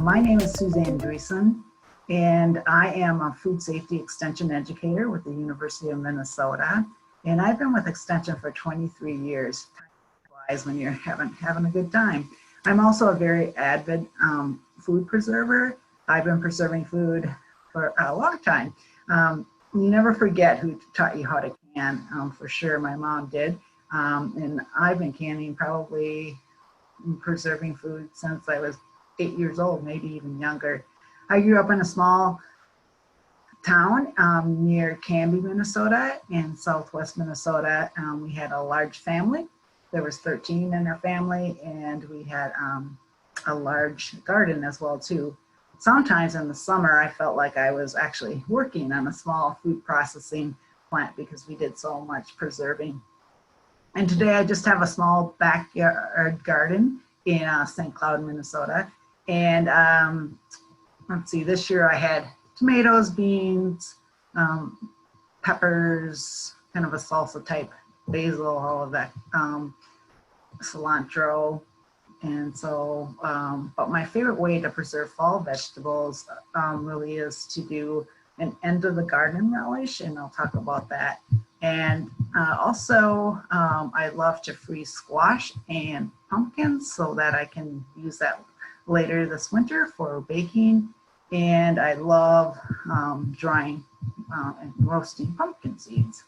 My name is Suzanne Driessen, and I am a Food Safety Extension Educator with the University of Minnesota. And I've been with Extension for 23 years. Time flies when you're having a good time. I'm also a very avid food preserver. I've been preserving food for a long time. You never forget who taught you how to can, for sure. My mom did. And I've been canning, probably preserving food since I was 8 years old, maybe even younger. I grew up in a small town near Canby, Minnesota, in southwest Minnesota. We had a large family. There was 13 in our family, and we had a large garden as well too. Sometimes in the summer, I felt like I was actually working on a small food processing plant because we did so much preserving. And today I just have a small backyard garden in St. Cloud, Minnesota. And let's see, this year I had tomatoes, beans, peppers, kind of a salsa type, basil, all of that, cilantro. And so, but my favorite way to preserve fall vegetables really is to do an end of the garden relish, and I'll talk about that. And also, I love to freeze squash and pumpkins so that I can use that later this winter for baking. And I love drying and roasting pumpkin seeds.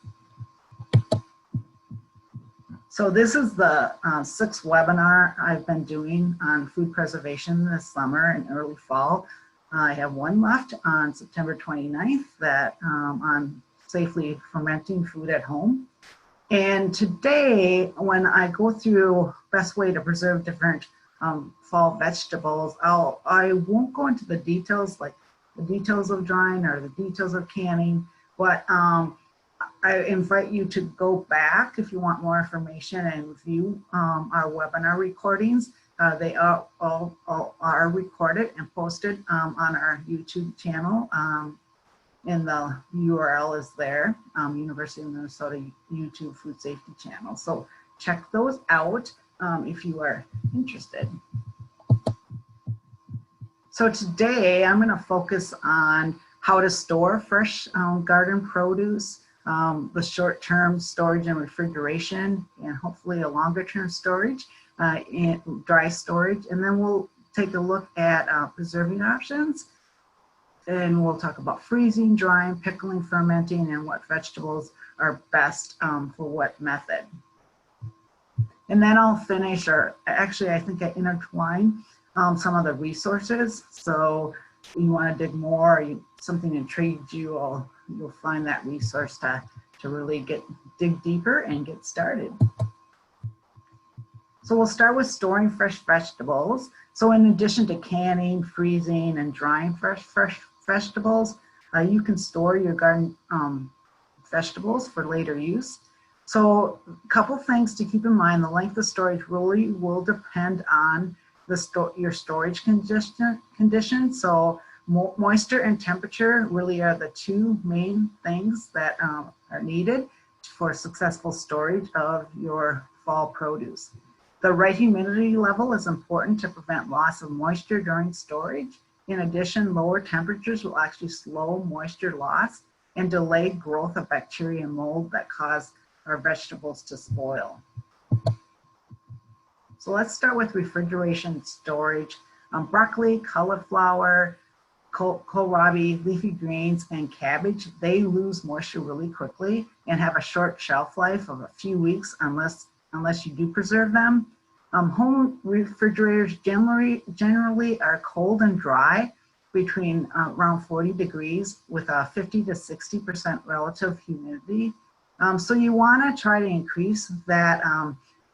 So this is the sixth webinar I've been doing on food preservation this summer and early fall. I have one left on September 29th that on safely fermenting food at home. And today, when I go through best way to preserve different fall vegetables, I won't go into the details, like the details of drying or the details of canning, but I invite you to go back if you want more information and view our webinar recordings. They are all are recorded and posted on our YouTube channel. And the URL is there, University of Minnesota YouTube Food Safety Channel. So check those out if you are interested. So today I'm going to focus on how to store fresh garden produce, the short-term storage and refrigeration, and hopefully a longer-term storage and dry storage. And then we'll take a look at preserving options. And we'll talk about freezing, drying, pickling, fermenting, and what vegetables are best for what method. And then I'll finish, or actually I think I intertwine some of the resources. So you want to dig more, or something intrigued you, you'll find that resource to really dig deeper and get started. So we'll start with storing fresh vegetables. So in addition to canning, freezing, and drying fresh vegetables, you can store your garden vegetables for later use. So a couple things to keep in mind: the length of storage really will depend on your storage conditions. So moisture and temperature really are the two main things that are needed for successful storage of your fall produce. The right humidity level is important to prevent loss of moisture during storage. In addition, lower temperatures will actually slow moisture loss and delay growth of bacteria and mold that cause our vegetables to spoil. So let's start with refrigeration storage. Broccoli, cauliflower, kohlrabi, leafy greens, and cabbage, they lose moisture really quickly and have a short shelf life of a few weeks unless you do preserve them. Home refrigerators generally are cold and dry between around 40 degrees with a 50 to 60% relative humidity. So you want to try to increase that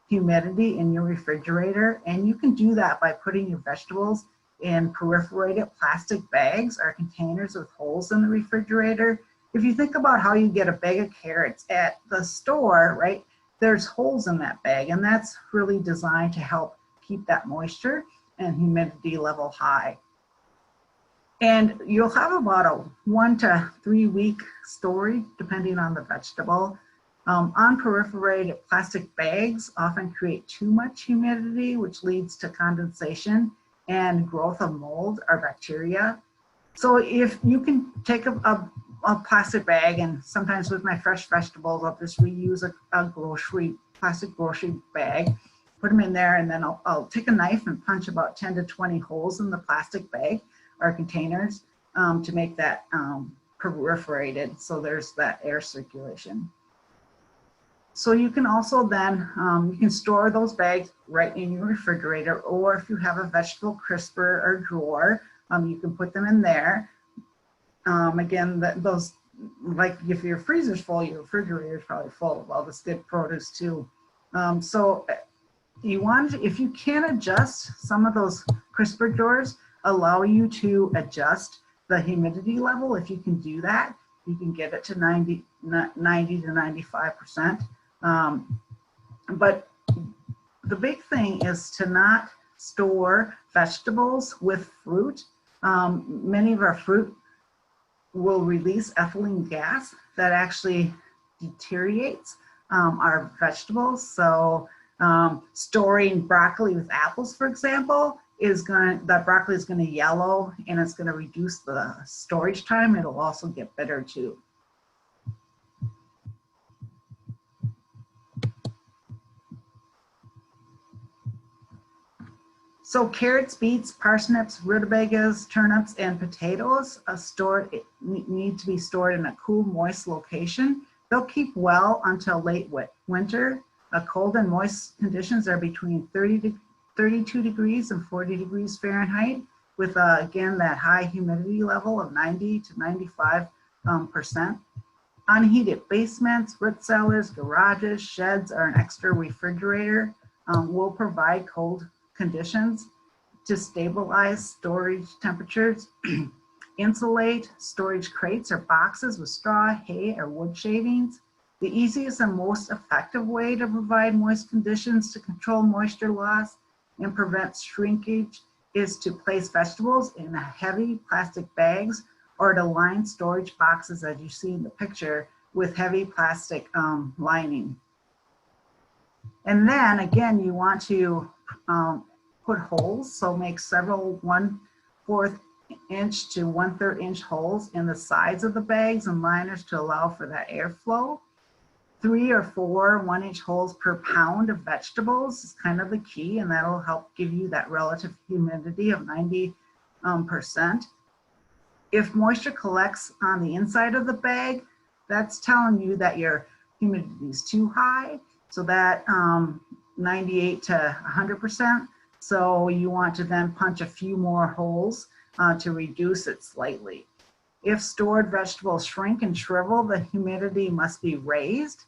humidity in your refrigerator, and you can do that by putting your vegetables in perforated plastic bags or containers with holes in the refrigerator. If you think about how you get a bag of carrots at the store, right? There's holes in that bag, and that's really designed to help keep that moisture and humidity level high. And you'll have about a 1 to 3 week storage depending on the vegetable. Unperforated plastic bags often create too much humidity, which leads to condensation and growth of mold or bacteria. So if you can take a plastic bag, and sometimes with my fresh vegetables, I'll just reuse a plastic grocery bag, put them in there, and then I'll take a knife and punch about 10 to 20 holes in the plastic bag or containers to make that perforated, so there's that air circulation. So you can also then, you can store those bags right in your refrigerator, or if you have a vegetable crisper or drawer, you can put them in there. Again, those, like if your freezer's full, your refrigerator is probably full of all this good produce too. So you want, if you can adjust, some of those crisper drawers allow you to adjust the humidity level. If you can do that, you can get it to 90 to 95%. But the big thing is to not store vegetables with fruit. Many of our fruit will release ethylene gas that actually deteriorates our vegetables. So storing broccoli with apples, for example, that broccoli is going to yellow, and it's going to reduce the storage time. It'll also get bitter too. So carrots, beets, parsnips, rutabagas, turnips, and potatoes need to be stored in a cool, moist location. They'll keep well until late winter. Cold and moist conditions are between 32 degrees and 40 degrees Fahrenheit, with again that high humidity level of 90 to 95%. Unheated basements, root cellars, garages, sheds, or an extra refrigerator will provide cold conditions to stabilize storage temperatures. Insulate storage crates or boxes with straw, hay, or wood shavings. The easiest and most effective way to provide moist conditions to control moisture loss and prevent shrinkage is to place vegetables in heavy plastic bags, or to line storage boxes, as you see in the picture, with heavy plastic lining. And then again, you want to put holes, so make several 1/4 inch to 1/3 inch holes in the sides of the bags and liners to allow for that airflow. 3 or 4 1-inch holes per pound of vegetables is kind of the key, and that'll help give you that relative humidity of 90%. If moisture collects on the inside of the bag, that's telling you that your humidity is too high, so that 98 to 100%. So you want to then punch a few more holes to reduce it slightly. If stored vegetables shrink and shrivel, the humidity must be raised.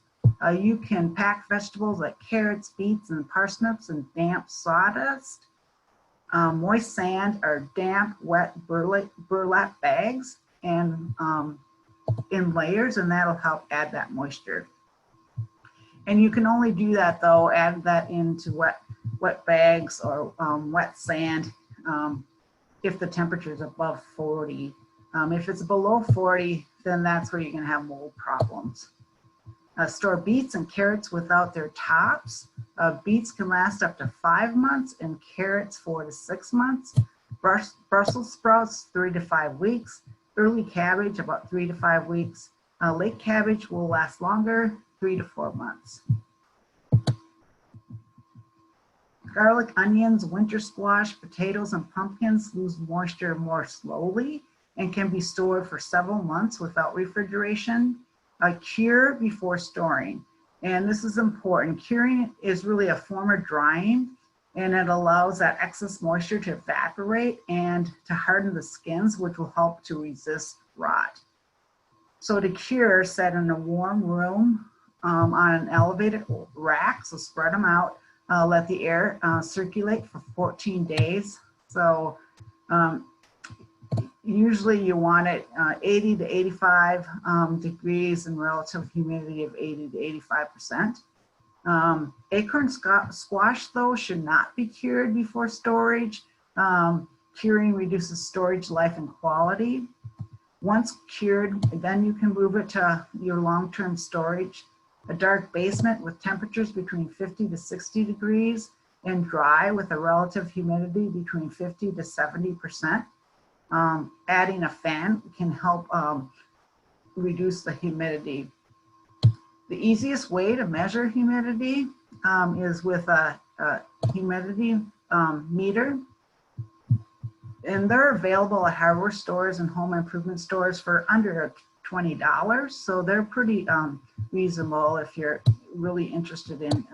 You can pack vegetables like carrots, beets, and parsnips in damp sawdust, moist sand, or damp, wet burlap bags, and in layers, and that'll help add that moisture. And you can only do that though, add that into wet bags or wet sand if the temperature is above 40. If it's below 40, then that's where you're gonna have mold problems. Store beets and carrots without their tops. Beets can last up to 5 months and carrots 4 to 6 months. Brussels sprouts 3 to 5 weeks. Early cabbage about 3 to 5 weeks. Late cabbage will last longer, 3 to 4 months. Garlic, onions, winter squash, potatoes, and pumpkins lose moisture more slowly and can be stored for several months without refrigeration. Cure before storing. And this is important. Curing is really a form of drying, and it allows that excess moisture to evaporate and to harden the skins, which will help to resist rot. So to cure, set in a warm room on an elevated rack, so spread them out. Let the air circulate for 14 days. So usually you want it 80 to 85 degrees and relative humidity of 80 to 85%. Acorn squash though should not be cured before storage. Curing reduces storage life and quality. Once cured, then you can move it to your long-term storage. A dark basement with temperatures between 50 to 60 degrees and dry with a relative humidity between 50 to 70%. Adding a fan can help reduce the humidity. The easiest way to measure humidity is with a humidity meter. And they're available at hardware stores and home improvement stores for under $20. So they're pretty reasonable if you're really interested in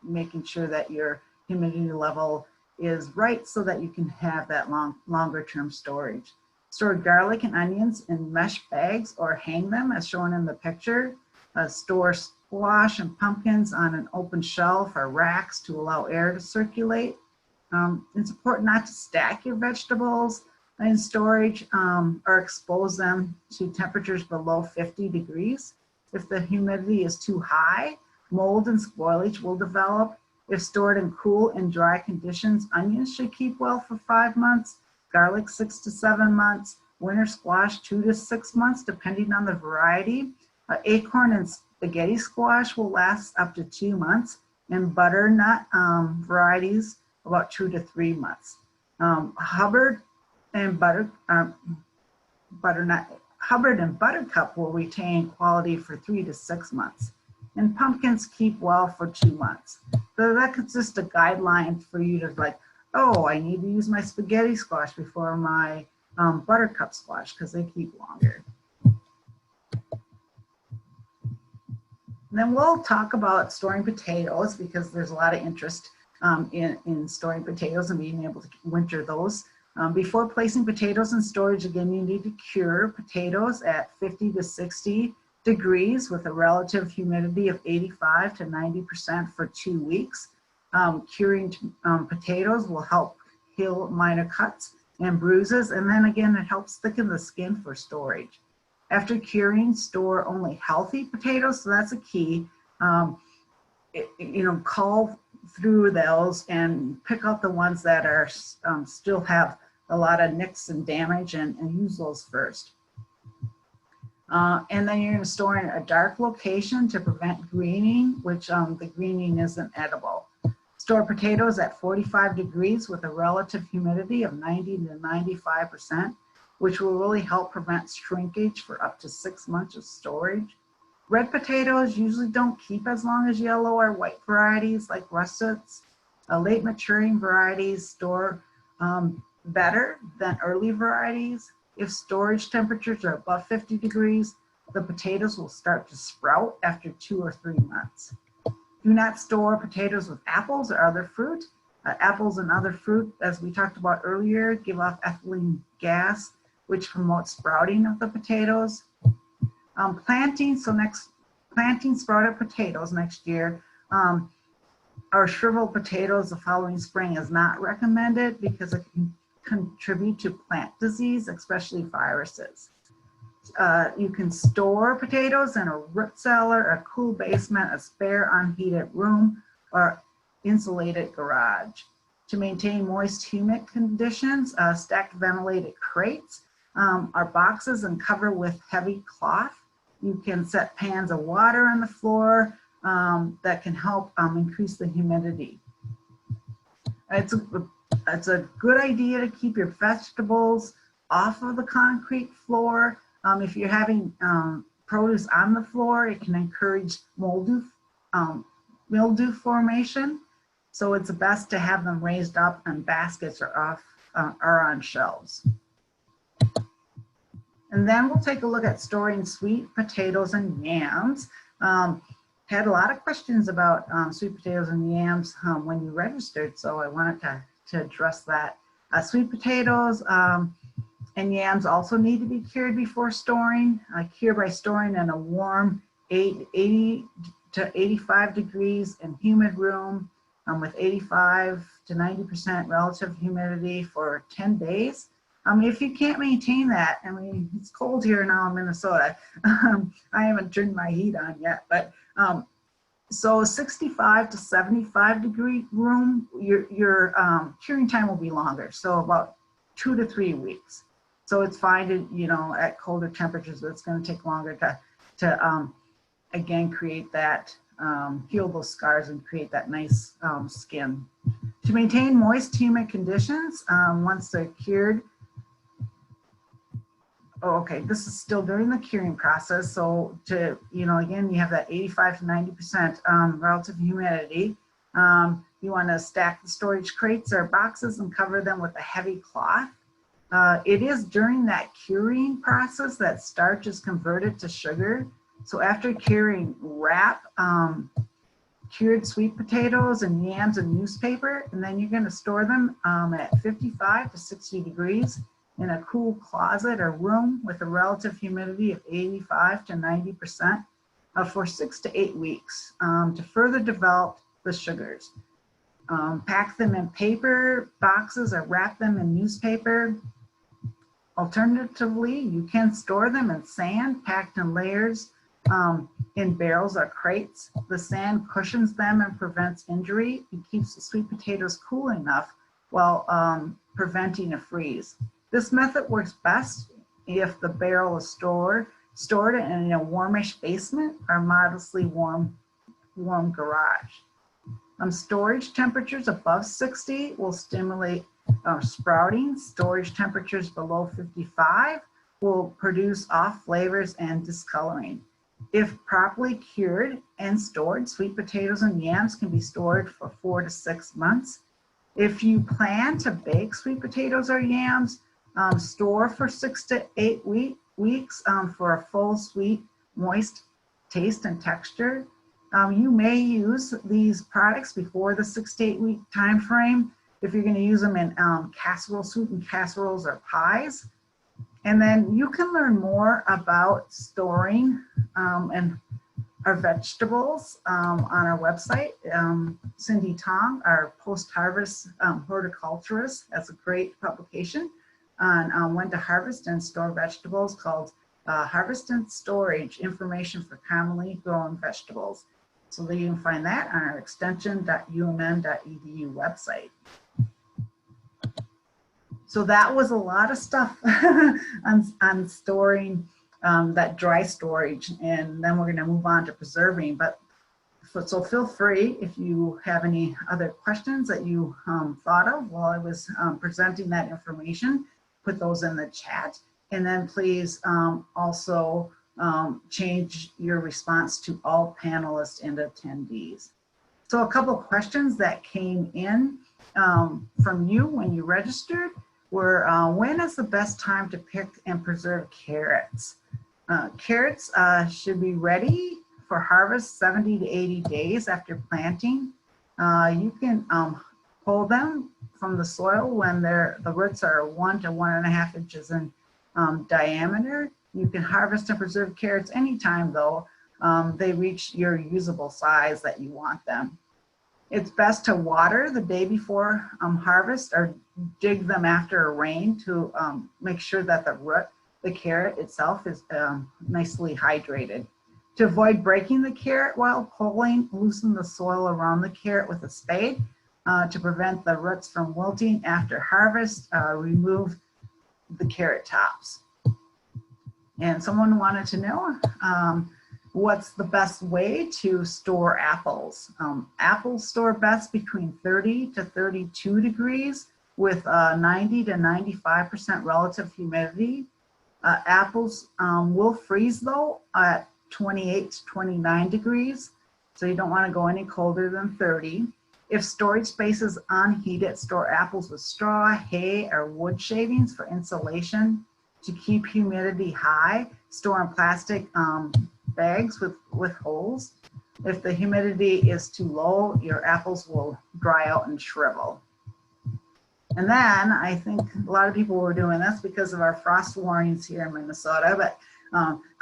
making sure that your humidity level is right so that you can have that longer term storage. Store garlic and onions in mesh bags or hang them as shown in the picture. Store squash and pumpkins on an open shelf or racks to allow air to circulate. It's important not to stack your vegetables in storage or expose them to temperatures below 50 degrees. If the humidity is too high, mold and spoilage will develop. If stored in cool and dry conditions, onions should keep well for 5 months, garlic 6 to 7 months, winter squash 2 to 6 months, depending on the variety. Acorn and spaghetti squash will last up to 2 months, and butternut varieties about 2 to 3 months. Hubbard and buttercup will retain quality for 3 to 6 months. And pumpkins keep well for 2 months. So that's just a guideline for you to like, oh, I need to use my spaghetti squash before my buttercup squash because they keep longer. And then we'll talk about storing potatoes because there's a lot of interest in storing potatoes and being able to winter those. Before placing potatoes in storage, again, you need to cure potatoes at 50 to 60 degrees with a relative humidity of 85 to 90% for 2 weeks. Curing potatoes will help heal minor cuts and bruises, and then again, it helps thicken the skin for storage. After curing, store only healthy potatoes, so that's a key. Cull through those and pick out the ones that are still have a lot of nicks and damage and use those first. And then you're going to store in a dark location to prevent greening, which the greening isn't edible. Store potatoes at 45 degrees with a relative humidity of 90 to 95%, which will really help prevent shrinkage for up to 6 months of storage. Red potatoes usually don't keep as long as yellow or white varieties like russets. Late maturing varieties store better than early varieties. If storage temperatures are above 50 degrees, the potatoes will start to sprout after 2 or 3 months. Do not store potatoes with apples or other fruit. Apples and other fruit, as we talked about earlier, give off ethylene gas, which promotes sprouting of the potatoes. Planting sprouted potatoes next year or shriveled potatoes the following spring is not recommended because it can contribute to plant disease, especially viruses. You can store potatoes in a root cellar, a cool basement, a spare unheated room, or insulated garage. To maintain moist, humid conditions, stack ventilated crates are boxes and cover with heavy cloth. You can set pans of water on the floor that can help increase the humidity. It's a good idea to keep your vegetables off of the concrete floor. If you're having produce on the floor, it can encourage mildew formation. So it's best to have them raised up in baskets or on shelves. And then we'll take a look at storing sweet potatoes and yams. Had a lot of questions about sweet potatoes and yams when you registered, so I wanted to address that. Sweet potatoes and yams also need to be cured before storing. Cure by storing in a warm 80 to 85 degrees and humid room with 85 to 90% relative humidity for 10 days. If you can't maintain that, I mean, it's cold here now in Minnesota. I haven't turned my heat on yet, but so 65 to 75 degree room, your curing time will be longer. So about 2 to 3 weeks. So it's fine to, at colder temperatures, but it's going to take longer to again, create that heal those scars and create that nice skin. To maintain moist, humid conditions, once they're cured, oh, okay, this is still during the curing process. So to, again, you have that 85 to 90% relative humidity. You want to stack the storage crates or boxes and cover them with a heavy cloth. It is during that curing process that starch is converted to sugar. So after curing, wrap cured sweet potatoes and yams in newspaper, and then you're going to store them at 55 to 60 degrees in a cool closet or room with a relative humidity of 85 to 90% for 6 to 8 weeks to further develop the sugars. Pack them in paper boxes or wrap them in newspaper. Alternatively, you can store them in sand packed in layers in barrels or crates. The sand cushions them and prevents injury. It keeps the sweet potatoes cool enough while preventing a freeze. This method works best if the barrel is stored in a warmish basement or modestly warm garage. Storage temperatures above 60 will stimulate sprouting. Storage temperatures below 55 will produce off flavors and discoloring. If properly cured and stored, sweet potatoes and yams can be stored for 4 to 6 months. If you plan to bake sweet potatoes or yams, store for 6 to 8 weeks for a full, sweet, moist taste and texture. You may use these products before the 6 to 8 week time frame if you're going to use them in sweetened casseroles or pies. And then you can learn more about storing and our vegetables on our website. Cindy Tong, our post-harvest horticulturist, has a great publication on when to harvest and store vegetables called Harvest and Storage, Information for Commonly Grown Vegetables. So that you can find that on our extension.umn.edu website. So that was a lot of stuff on storing that dry storage, and then we're going to move on to preserving. So feel free if you have any other questions that you thought of while I was presenting that information, put those in the chat, and then please also change your response to all panelists and attendees. So a couple of questions that came in from you when you registered were, when is the best time to pick and preserve carrots? Carrots should be ready for harvest 70 to 80 days after planting. You can pull them from the soil when the roots are 1 to 1.5 inches in diameter. You can harvest and preserve carrots anytime though they reach your usable size that you want them. It's best to water the day before harvest or dig them after a rain to make sure that the carrot itself is nicely hydrated. To avoid breaking the carrot while pulling, loosen the soil around the carrot with a spade. To prevent the roots from wilting after harvest, remove the carrot tops. And someone wanted to know what's the best way to store apples. Apples store best between 30 to 32 degrees with 90 to 95% relative humidity. Apples will freeze though at 28 to 29 degrees, so you don't want to go any colder than 30. If storage space is unheated, store apples with straw, hay, or wood shavings for insulation. To keep humidity high, store in plastic bags with holes. If the humidity is too low, your apples will dry out and shrivel. And then I think a lot of people were doing this because of our frost warnings here in Minnesota, but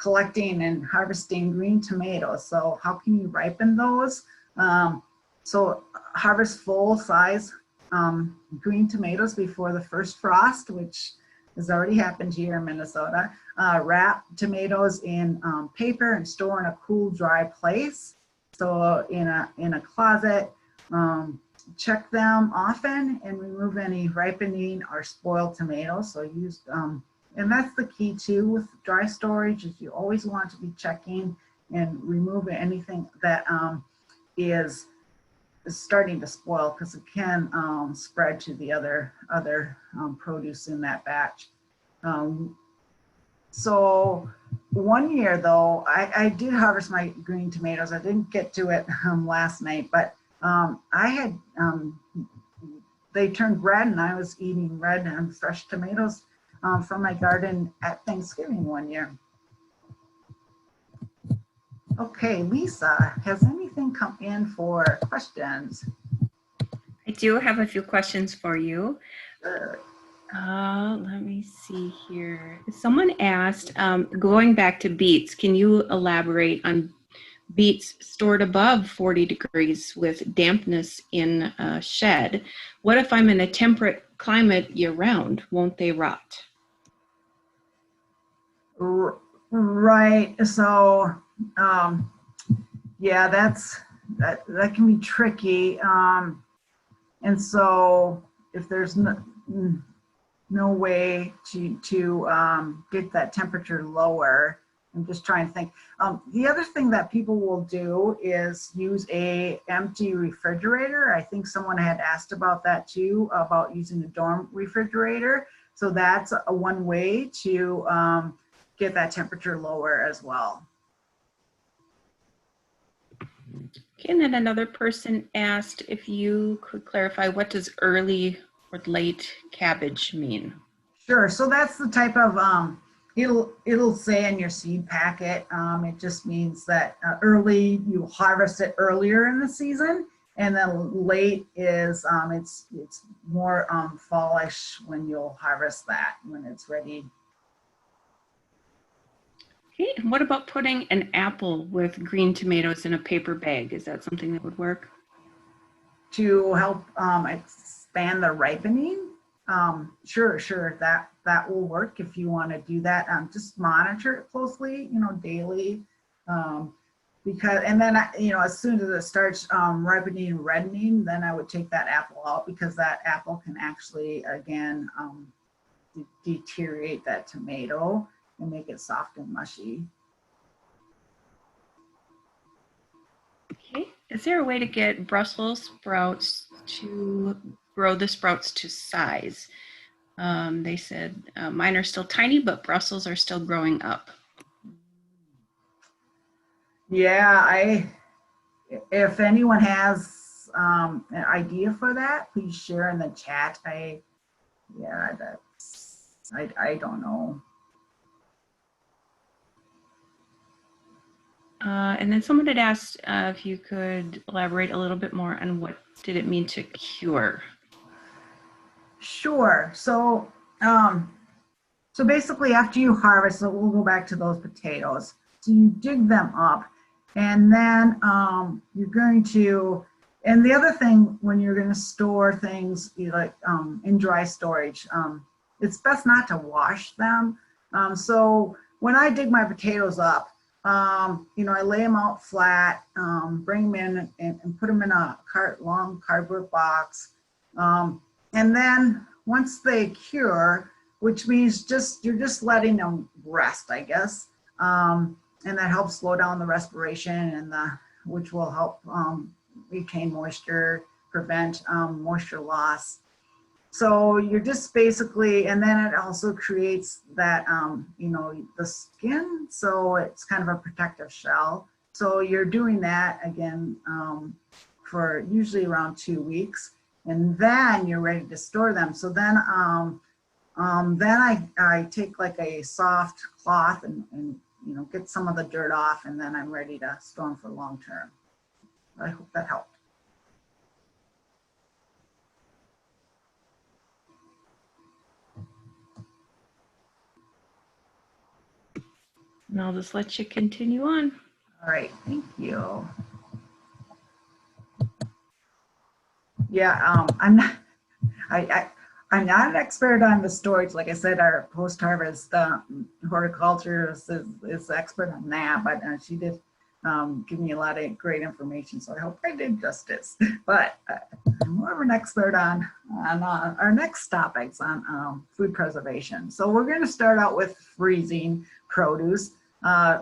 collecting and harvesting green tomatoes. So how can you ripen those? So harvest full size green tomatoes before the first frost, which has already happened here in Minnesota. Wrap tomatoes in paper and store in a cool, dry place. So in a closet, check them often and remove any ripening or spoiled tomatoes. So use, and that's the key too with dry storage, is you always want to be checking and removing anything that is starting to spoil because it can spread to the other produce in that batch. So one year though, I did harvest my green tomatoes. I didn't get to it last night, but I had, they turned red and I was eating red and fresh tomatoes from my garden at Thanksgiving one year. Okay, Lisa, has anything come in for questions? I do have a few questions for you. Sure. Let me see here. Someone asked, going back to beets, can you elaborate on beets stored above 40 degrees with dampness in a shed? What if I'm in a temperate climate year round? Won't they rot? Right. So, yeah, that can be tricky. And so if there's no way to get that temperature lower, I'm just trying to think. The other thing that people will do is use a empty refrigerator. I think someone had asked about that too, about using a dorm refrigerator. So that's one way to get that temperature lower as well. Okay, and then another person asked if you could clarify, what does early or late cabbage mean? Sure. So that's the type of it'll say in your seed packet. It just means that early, you harvest it earlier in the season, and then late is it's more fallish when you'll harvest that when it's ready. Okay, and what about putting an apple with green tomatoes in a paper bag? Is that something that would work? To help expand the ripening? Sure, that will work if you want to do that. Just monitor it closely, daily, because, and then, as soon as it starts ripening and reddening, then I would take that apple out, because that apple can actually, again, deteriorate that tomato and make it soft and mushy. Okay, is there a way to get Brussels sprouts to grow the sprouts to size? They said mine are still tiny, but Brussels are still growing up. Yeah, if anyone has an idea for that, please share in the chat. I don't know. And then someone had asked if you could elaborate a little bit more on what did it mean to cure? Sure. So, so basically after you harvest, so we'll go back to those potatoes. So you dig them up, and then you're going to, and the other thing when you're going to store things like in dry storage, it's best not to wash them. So when I dig my potatoes up, I lay them out flat, bring them in and put them in a long cardboard box. And then once they cure, which means you're just letting them rest, I guess. And that helps slow down the respiration, and which will help retain moisture, prevent moisture loss. So you're just basically, and then it also creates that, the skin. So it's kind of a protective shell. So you're doing that again for usually around 2 weeks, and then you're ready to store them. So then I take like a soft cloth and get some of the dirt off, and then I'm ready to store them for long term. I hope that helped. And I'll just let you continue on. All right, thank you. Yeah, I'm not an expert on the storage. Like I said, our post-harvest horticulturist is expert on that, but she did give me a lot of great information, so I hope I did justice. But I'm more of an expert on our next topics on food preservation. So we're going to start out with freezing produce.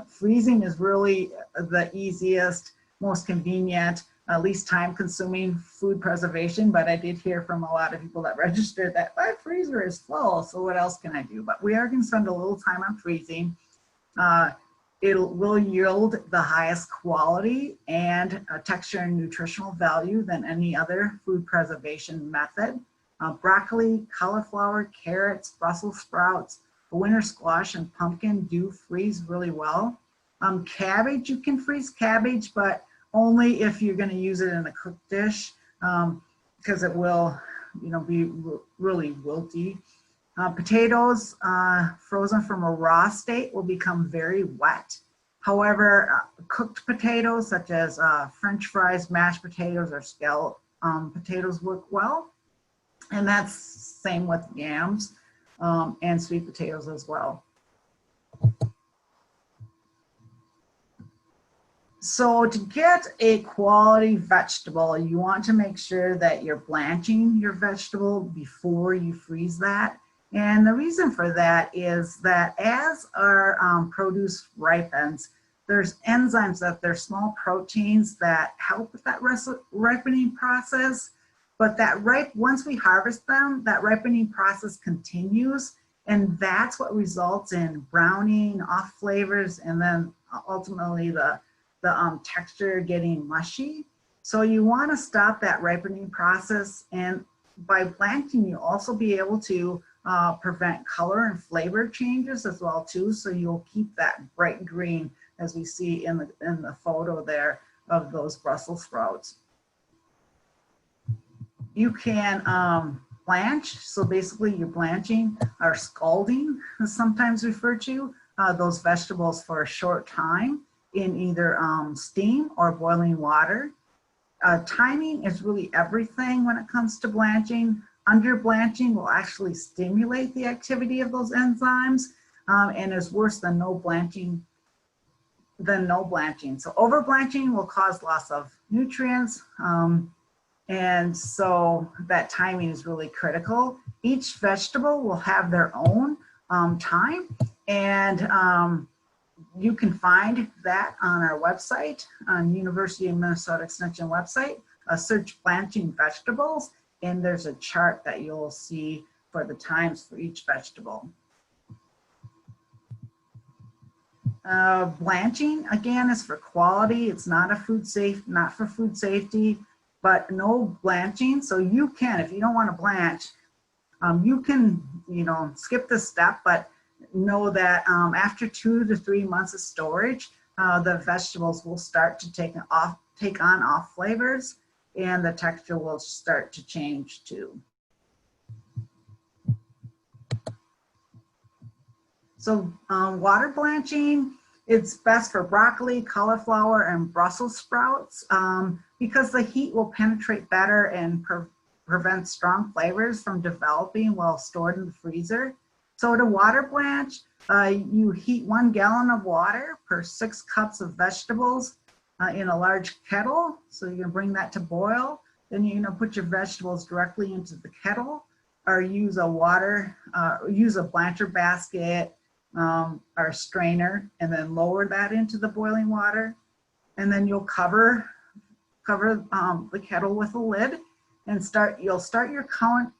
Freezing is really the easiest, most convenient. least time consuming food preservation, but I did hear from a lot of people that registered that my freezer is full, so what else can I do? But we are going to spend a little time on freezing. It will yield the highest quality and texture and nutritional value than any other food preservation method. Broccoli, cauliflower, carrots, Brussels sprouts, winter squash, and pumpkin do freeze really well. Cabbage, you can freeze cabbage, but only if you're going to use it in a cooked dish, because it will, be really wilty. Potatoes frozen from a raw state will become very wet. However, cooked potatoes such as French fries, mashed potatoes, or scallop potatoes work well. And that's same with yams and sweet potatoes as well. So to get a quality vegetable, you want to make sure that you're blanching your vegetable before you freeze that. And the reason for that is that as our produce ripens, there's enzymes they're small proteins that help with that ripening process. But once we harvest them, that ripening process continues, and that's what results in browning, off flavors, and then ultimately the texture getting mushy. So you want to stop that ripening process, and by blanching, you'll also be able to prevent color and flavor changes as well too. So you'll keep that bright green as we see in the photo there of those Brussels sprouts. You can blanch. So basically you're blanching or scalding is sometimes referred to those vegetables for a short time in either steam or boiling water. Timing is really everything when it comes to blanching. Under blanching will actually stimulate the activity of those enzymes and is worse than no blanching. So over blanching will cause loss of nutrients, and so that timing is really critical. Each vegetable will have their own time, and you can find that on our website, on University of Minnesota Extension website. Search blanching vegetables, and there's a chart that you'll see for the times for each vegetable. Blanching again is for quality. It's not for food safety, but no blanching. So you can, if you don't want to blanch, you can, skip this step, but know that after 2 to 3 months of storage, the vegetables will start to take on off flavors, and the texture will start to change too. So water blanching, it's best for broccoli, cauliflower, and Brussels sprouts because the heat will penetrate better and prevent strong flavors from developing while stored in the freezer. So to water blanch, you heat 1 gallon of water per 6 cups of vegetables in a large kettle. So you're gonna bring that to boil. Then you're gonna put your vegetables directly into the kettle, or use a blancher basket or a strainer, and then lower that into the boiling water. And then you'll cover the kettle with a lid, and you'll start your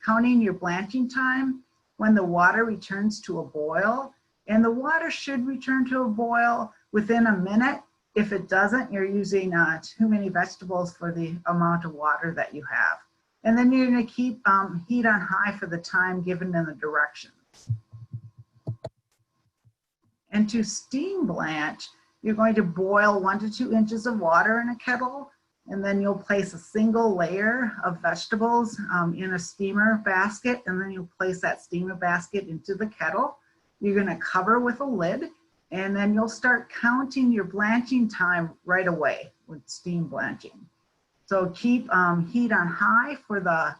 counting your blanching time when the water returns to a boil. And the water should return to a boil within a minute. If it doesn't, you're using too many vegetables for the amount of water that you have. And then you're going to keep heat on high for the time given in the directions. And to steam blanch, you're going to boil 1 to 2 inches of water in a kettle, and then you'll place a single layer of vegetables in a steamer basket, and then you'll place that steamer basket into the kettle. You're going to cover with a lid, and then you'll start counting your blanching time right away with steam blanching. So keep heat on high for the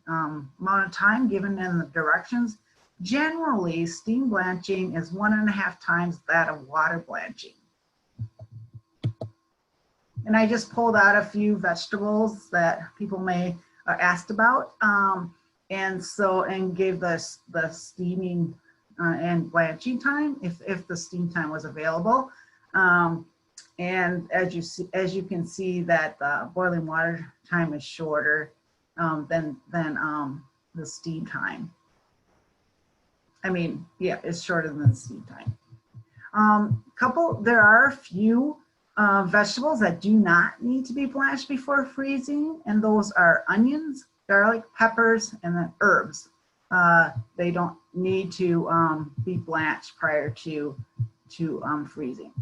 amount of time given in the directions. Generally, steam blanching is 1.5 times that of water blanching. And I just pulled out a few vegetables that people may asked about, and gave the steaming and blanching time if the steam time was available. And as you can see that the boiling water time is shorter than the steam time. I mean, yeah, it's shorter than the steam time. There are a few vegetables that do not need to be blanched before freezing, and those are onions, garlic, peppers, and then herbs. They don't need to be blanched prior to freezing.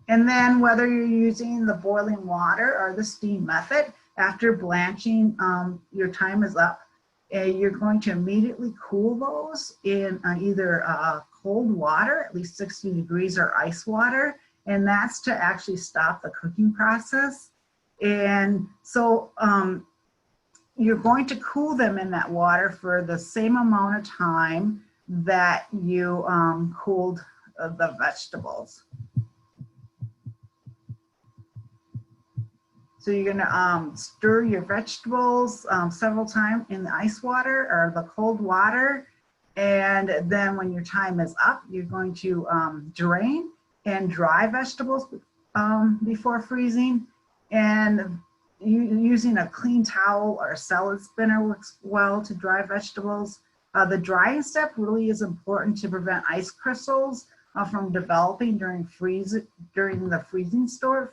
And then whether you're using the boiling water or the steam method, after blanching, your time is up. You're going to immediately cool those in either cold water, at least 60 degrees, or ice water. And that's to actually stop the cooking process. And so you're going to cool them in that water for the same amount of time that you cooled the vegetables. So you're gonna stir your vegetables several times in the ice water or the cold water. And then when your time is up, you're going to drain and dry vegetables before freezing. And using a clean towel or a salad spinner works well to dry vegetables. The drying step really is important to prevent ice crystals from developing during the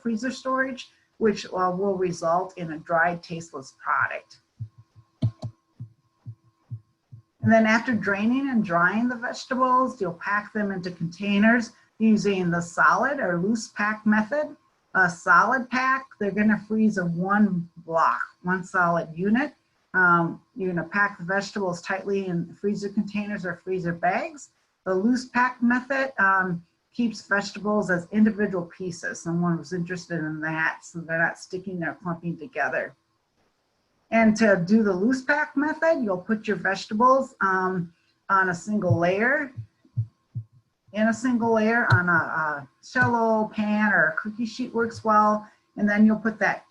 freezer storage, which will result in a dried, tasteless product. And then after draining and drying the vegetables, you'll pack them into containers using the solid or loose pack method. A solid pack, they're gonna freeze in one block, one solid unit. You're gonna pack the vegetables tightly in freezer containers or freezer bags. The loose pack method keeps vegetables as individual pieces. Someone was interested in that, so they're not sticking or clumping together. And to do the loose pack method, you'll put your vegetables on a single layer, on a shallow pan, or a cookie sheet works well. And then you'll put that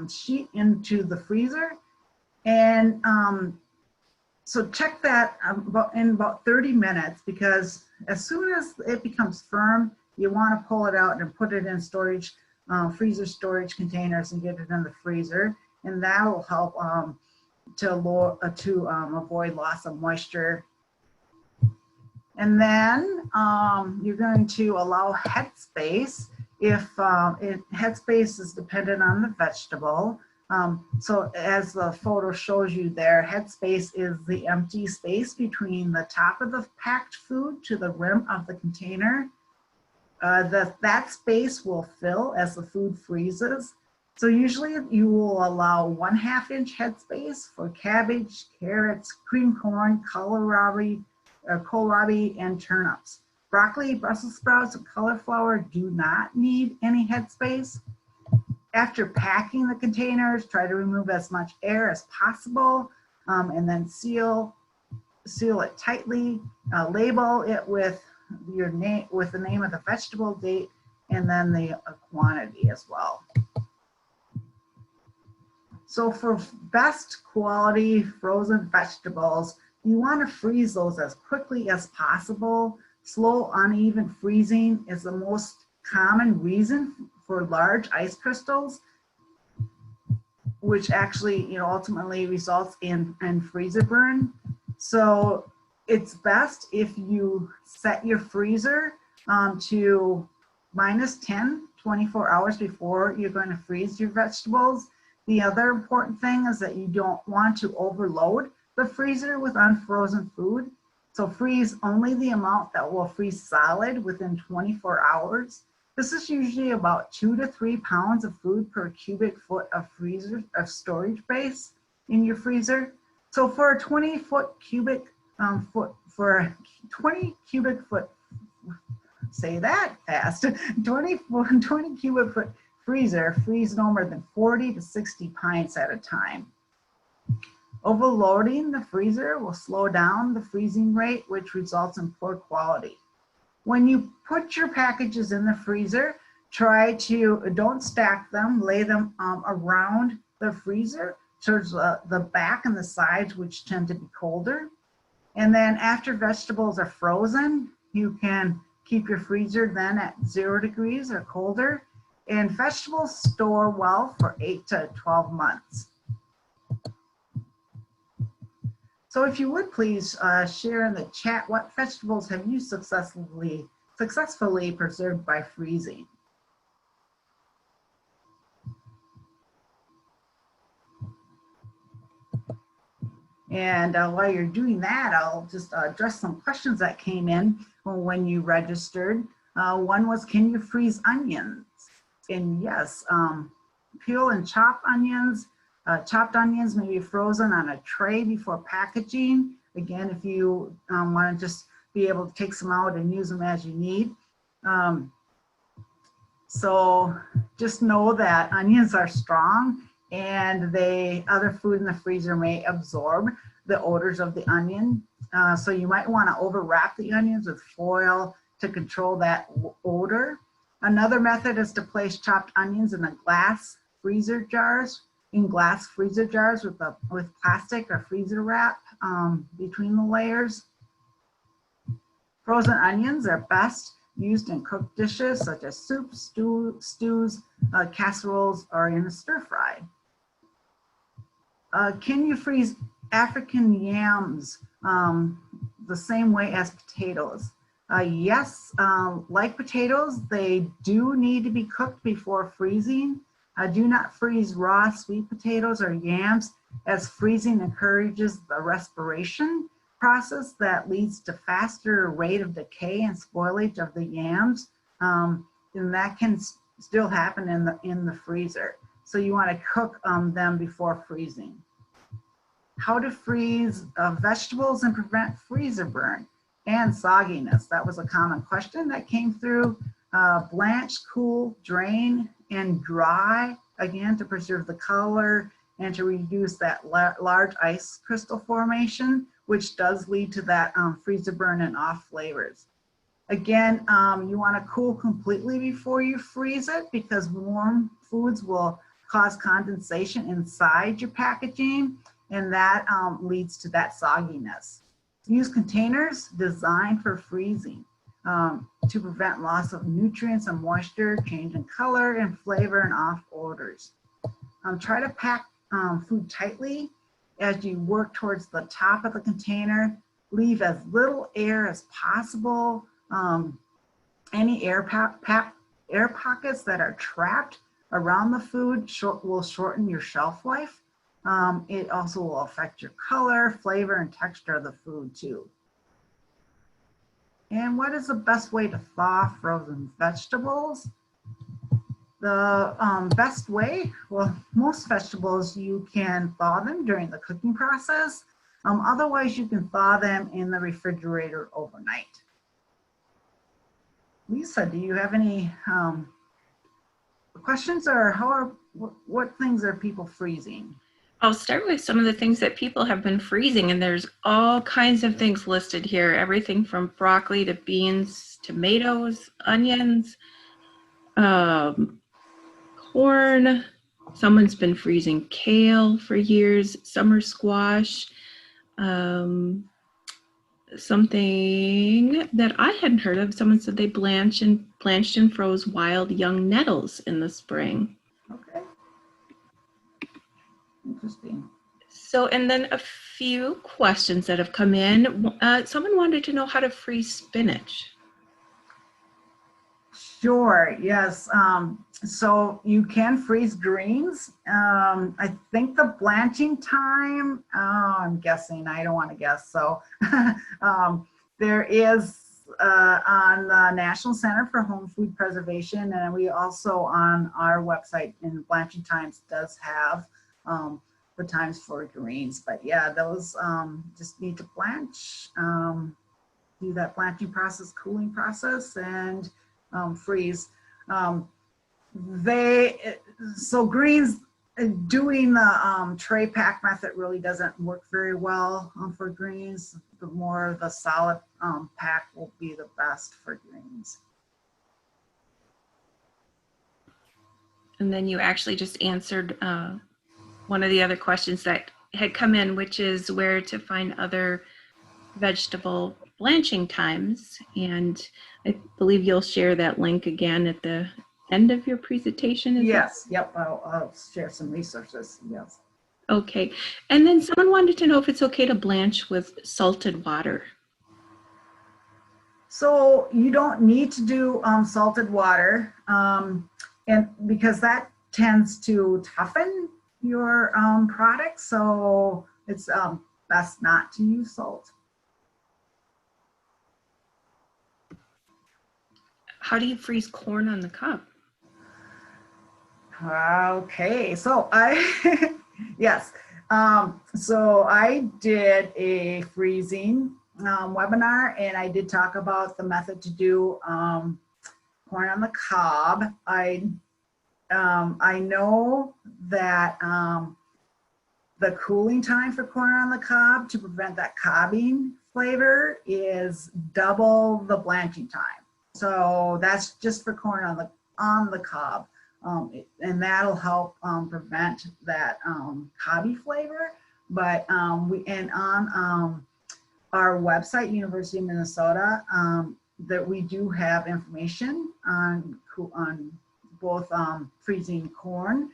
sheet into the freezer. And so check that in about 30 minutes, because as soon as it becomes firm, you want to pull it out and put it in freezer storage containers and get it in the freezer. And that will help to avoid loss of moisture. And then you're going to allow headspace if headspace is dependent on the vegetable. So as the photo shows you there, headspace is the empty space between the top of the packed food to the rim of the container. That space will fill as the food freezes. So usually you will allow 1/2 inch headspace for cabbage, carrots, cream corn, kohlrabi, and turnips. Broccoli, Brussels sprouts, and cauliflower do not need any headspace. After packing the containers, try to remove as much air as possible, and then seal it tightly. Label it with your name, with the name of the vegetable, date, and then the quantity as well. So for best quality frozen vegetables, you want to freeze those as quickly as possible. Slow, uneven freezing is the most common reason for large ice crystals, which actually, ultimately results in freezer burn. So it's best if you set your freezer to -10, 24 hours before you're going to freeze your vegetables. The other important thing is that you don't want to overload the freezer with unfrozen food. So freeze only the amount that will freeze solid within 24 hours. This is usually about 2 to 3 pounds of food per cubic foot of storage space in your freezer. So for a 20 cubic foot, say that fast, 20 cubic foot freezer, freeze no more than 40 to 60 pints at a time. Overloading the freezer will slow down the freezing rate, which results in poor quality. When you put your packages in the freezer, don't stack them, lay them around the freezer towards the back and the sides, which tend to be colder. And then after vegetables are frozen, you can keep your freezer then at 0 degrees or colder. And vegetables store well for 8 to 12 months. So if you would please share in the chat, what vegetables have you successfully preserved by freezing? And while you're doing that, I'll just address some questions that came in when you registered. One was, can you freeze onions? And yes, peel and chop onions. Chopped onions may be frozen on a tray before packaging. Again, if you want to just be able to take some out and use them as you need. So just know that onions are strong, and other food in the freezer may absorb the odors of the onion. So you might want to overwrap the onions with foil to control that odor. Another method is to place chopped onions in glass freezer jars with plastic or freezer wrap between the layers. Frozen onions are best used in cooked dishes such as soups, stews, casseroles, or in a stir fry. Can you freeze African yams the same way as potatoes? Yes, like potatoes, they do need to be cooked before freezing. Do not freeze raw sweet potatoes or yams, as freezing encourages the respiration process that leads to faster rate of decay and spoilage of the yams. And that can still happen in the freezer. So you want to cook them before freezing. How to freeze vegetables and prevent freezer burn and sogginess. That was a common question that came through. Blanch, cool, drain, and dry, again, to preserve the color and to reduce that large ice crystal formation, which does lead to that freezer burn and off flavors. Again, you want to cool completely before you freeze it, because warm foods will cause condensation inside your packaging, and that leads to that sogginess. Use containers designed for freezing to prevent loss of nutrients and moisture, change in color and flavor, and off odors. Try to pack food tightly as you work towards the top of the container. Leave as little air as possible. Any air pockets that are trapped around the food will shorten your shelf life. It also will affect your color, flavor, and texture of the food too. And what is the best way to thaw frozen vegetables? The best way, well, most vegetables you can thaw them during the cooking process. Otherwise, you can thaw them in the refrigerator overnight. Lisa, do you have any questions, or what things are people freezing? I'll start with some of the things that people have been freezing, and there's all kinds of things listed here. Everything from broccoli to beans, tomatoes, onions, corn. Someone's been freezing kale for years, summer squash. Something that I hadn't heard of, someone said they blanched and froze wild young nettles in the spring. Okay. Interesting. So, and then a few questions that have come in. Someone wanted to know how to freeze spinach. Sure, yes. So you can freeze greens. I think the blanching time, I'm guessing, I don't want to guess. So there is on the National Center for Home Food Preservation, and we also on our website in Blanching Times does have the times for greens. But yeah, those just need to blanch, do that blanching process, cooling process, and freeze. So greens, doing the tray pack method really doesn't work very well for greens. The more the solid pack will be the best for greens. And then you actually just answered one of the other questions that had come in, which is where to find other vegetable blanching times. And I believe you'll share that link again at the end of your presentation. Yes, yep, I'll share some resources, yes. Okay. And then someone wanted to know if it's okay to blanch with salted water. So you don't need to do salted water, and because that tends to toughen your product, so it's best not to use salt. How do you freeze corn on the cob? Okay, so yes, so I did a freezing webinar, and I did talk about the method to do corn on the cob. I know that the cooling time for corn on the cob to prevent that cobbing flavor is double the blanching time. So that's just for corn on the cob. And that'll help prevent that cobby flavor. But on our website, University of Minnesota, that we do have information on both freezing corn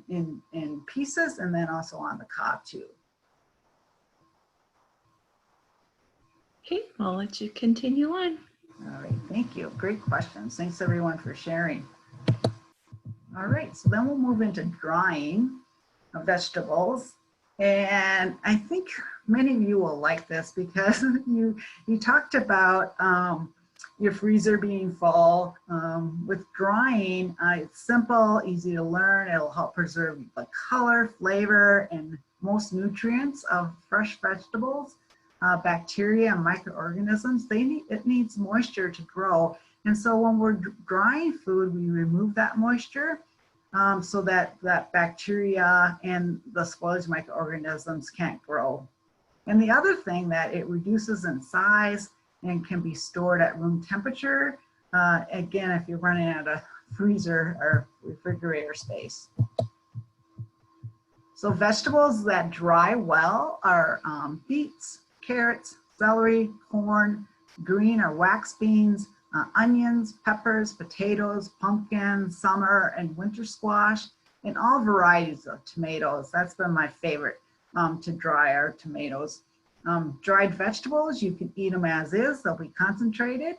in pieces, and then also on the cob too. Okay, I'll let you continue on. All right, thank you. Great questions. Thanks everyone for sharing. All right, so then we'll move into drying of vegetables. And I think many of you will like this because you talked about your freezer being full. With drying, it's simple, easy to learn. It'll help preserve the color, flavor, and most nutrients of fresh vegetables. Bacteria and microorganisms, it needs moisture to grow. And so when we're drying food, we remove that moisture so that bacteria and the spoilage microorganisms can't grow. And the other thing that it reduces in size and can be stored at room temperature. Again, if you're running out of freezer or refrigerator space. So vegetables that dry well are beets, carrots, celery, corn, green or wax beans, onions, peppers, potatoes, pumpkin, summer and winter squash, and all varieties of tomatoes. That's been my favorite to dry are tomatoes. Dried vegetables, you can eat them as is. They'll be concentrated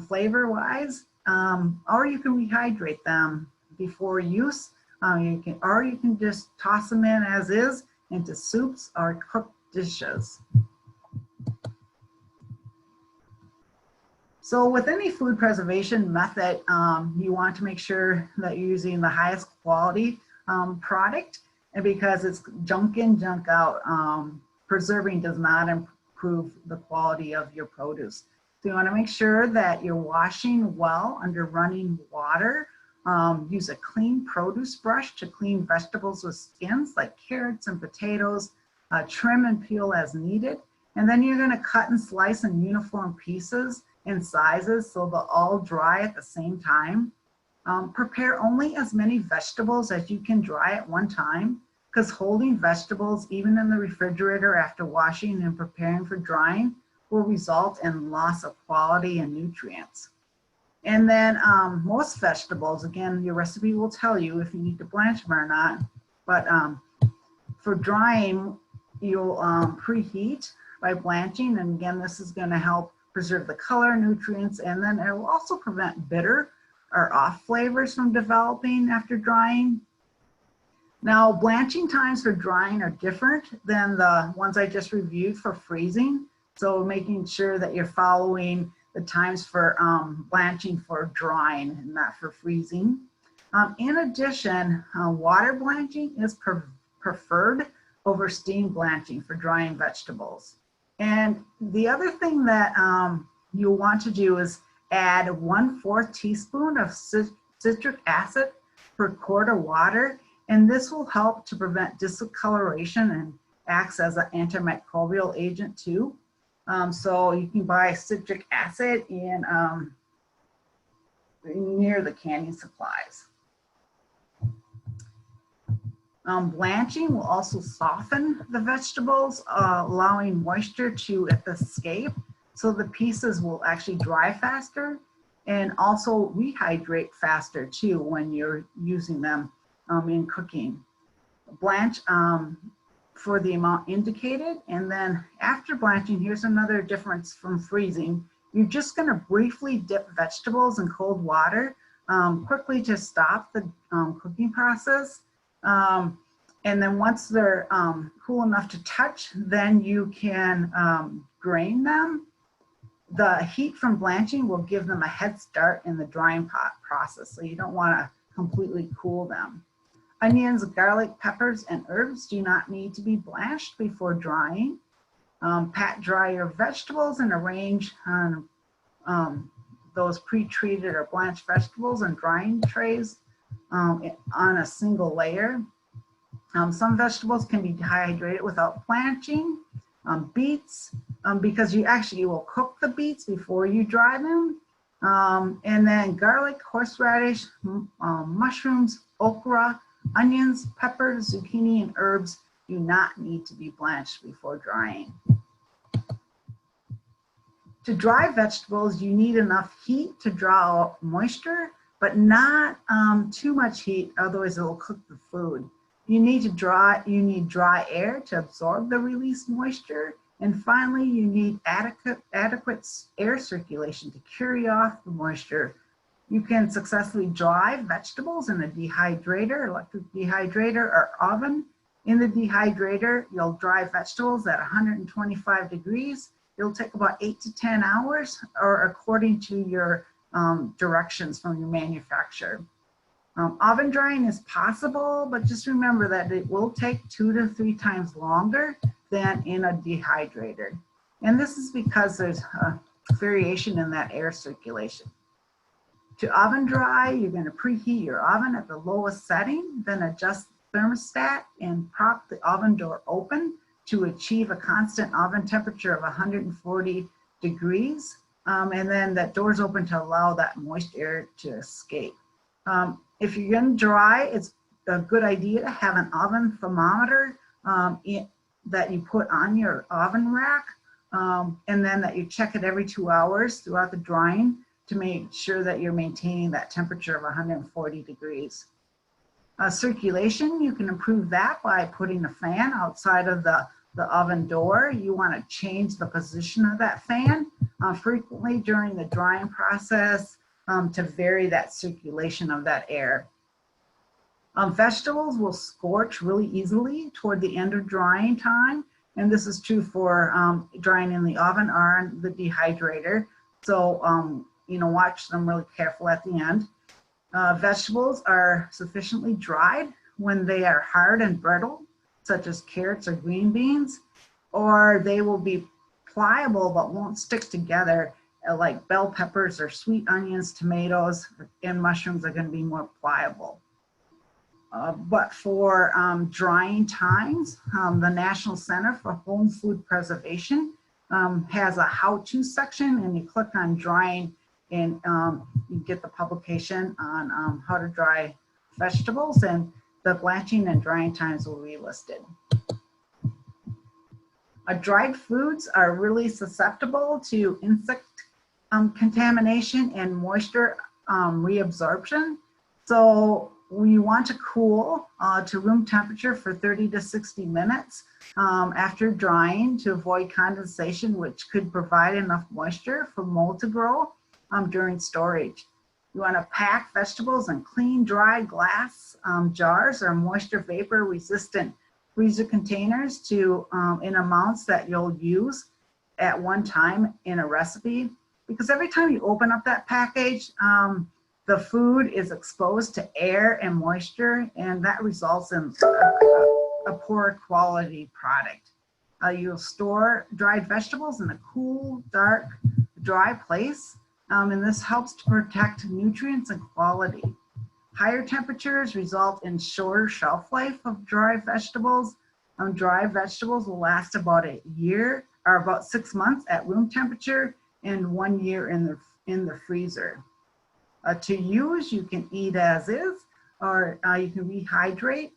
flavor-wise, or you can rehydrate them before use. You can just toss them in as is into soups or cooked dishes. So with any food preservation method, you want to make sure that you're using the highest quality product, and because it's junk in, junk out, preserving does not improve the quality of your produce. So you want to make sure that you're washing well under running water. Use a clean produce brush to clean vegetables with skins like carrots and potatoes. Trim and peel as needed. And then you're going to cut and slice in uniform pieces and sizes so they'll all dry at the same time. Prepare only as many vegetables as you can dry at one time, because holding vegetables even in the refrigerator after washing and preparing for drying will result in loss of quality and nutrients. And then most vegetables, again, your recipe will tell you if you need to blanch them or not, but for drying, you'll preheat by blanching, and again, this is going to help preserve the color, nutrients, and then it will also prevent bitter or off flavors from developing after drying. Now, blanching times for drying are different than the ones I just reviewed for freezing, so making sure that you're following the times for blanching for drying and not for freezing. In addition, water blanching is preferred over steam blanching for drying vegetables. And the other thing that you'll want to do is add 1/4 teaspoon of citric acid per quart of water, and this will help to prevent discoloration and acts as an antimicrobial agent too. So you can buy citric acid in near the canning supplies. Blanching will also soften the vegetables, allowing moisture to escape, so the pieces will actually dry faster and also rehydrate faster too when you're using them in cooking. Blanch for the amount indicated, and then after blanching, here's another difference from freezing. You're just going to briefly dip vegetables in cold water quickly to stop the cooking process. And then once they're cool enough to touch, then you can drain them. The heat from blanching will give them a head start in the drying process, so you don't want to completely cool them. Onions, garlic, peppers, and herbs do not need to be blanched before drying. Pat dry your vegetables and arrange on those pre-treated or blanched vegetables and drying trays on a single layer. Some vegetables can be dehydrated without blanching. Beets, because you will cook the beets before you dry them. And then garlic, horseradish, mushrooms, okra, onions, peppers, zucchini, and herbs do not need to be blanched before drying. To dry vegetables, you need enough heat to draw out moisture, but not too much heat, otherwise it will cook the food. You need dry air to absorb the released moisture. And finally, you need adequate air circulation to carry off the moisture. You can successfully dry vegetables in a dehydrator, electric dehydrator, or oven. In the dehydrator, you'll dry vegetables at 125 degrees. It'll take about 8 to 10 hours, or according to your directions from your manufacturer. Oven drying is possible, but just remember that it will take 2 to 3 times longer than in a dehydrator. And this is because there's a variation in that air circulation. To oven dry, you're going to preheat your oven at the lowest setting, then adjust the thermostat and prop the oven door open to achieve a constant oven temperature of 140 degrees. And then that door's open to allow that moist air to escape. If you're going to dry, it's a good idea to have an oven thermometer that you put on your oven rack, and then that you check it every 2 hours throughout the drying to make sure that you're maintaining that temperature of 140 degrees. Circulation, you can improve that by putting a fan outside of the oven door. You want to change the position of that fan frequently during the drying process to vary that circulation of that air. Vegetables will scorch really easily toward the end of drying time, and this is true for drying in the oven or in the dehydrator. So, watch them really careful at the end. Vegetables are sufficiently dried when they are hard and brittle, such as carrots or green beans, or they will be pliable but won't stick together, like bell peppers or sweet onions, tomatoes, and mushrooms are going to be more pliable. But for drying times, the National Center for Home Food Preservation has a how-to section, and you click on drying and you get the publication on how to dry vegetables, and the blanching and drying times will be listed. Dried foods are really susceptible to insect contamination and moisture reabsorption. So we want to cool to room temperature for 30 to 60 minutes after drying to avoid condensation, which could provide enough moisture for mold to grow during storage. You want to pack vegetables in clean, dry glass jars or moisture vapor resistant freezer containers to in amounts that you'll use at one time in a recipe. Because every time you open up that package, the food is exposed to air and moisture, and that results in a poor quality product. You'll store dried vegetables in a cool, dark, dry place, and this helps to protect nutrients and quality. Higher temperatures result in shorter shelf life of dry vegetables. Dry vegetables will last about a year, or about 6 months at room temperature, and 1 year in the freezer. To use, you can eat as is, or you can rehydrate.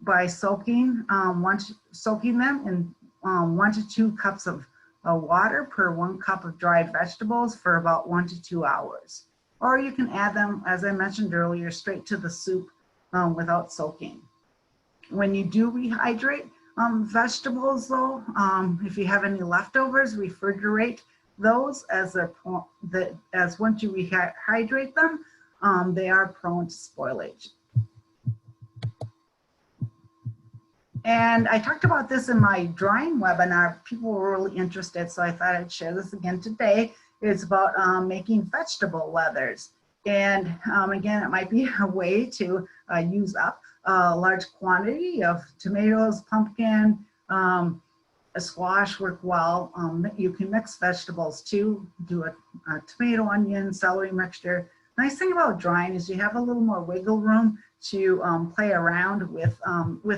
by soaking them in 1 to 2 cups of water per 1 cup of dried vegetables for about 1 to 2 hours. Or you can add them, as I mentioned earlier, straight to the soup without soaking. When you do rehydrate vegetables though, if you have any leftovers, refrigerate those as once you rehydrate them, they are prone to spoilage. And I talked about this in my drying webinar. People were really interested, so I thought I'd share this again today. It's about making vegetable leathers. And again, it might be a way to use up a large quantity of tomatoes, pumpkin, a squash work well. You can mix vegetables too, do a tomato, onion, celery mixture. Nice thing about drying is you have a little more wiggle room to play around with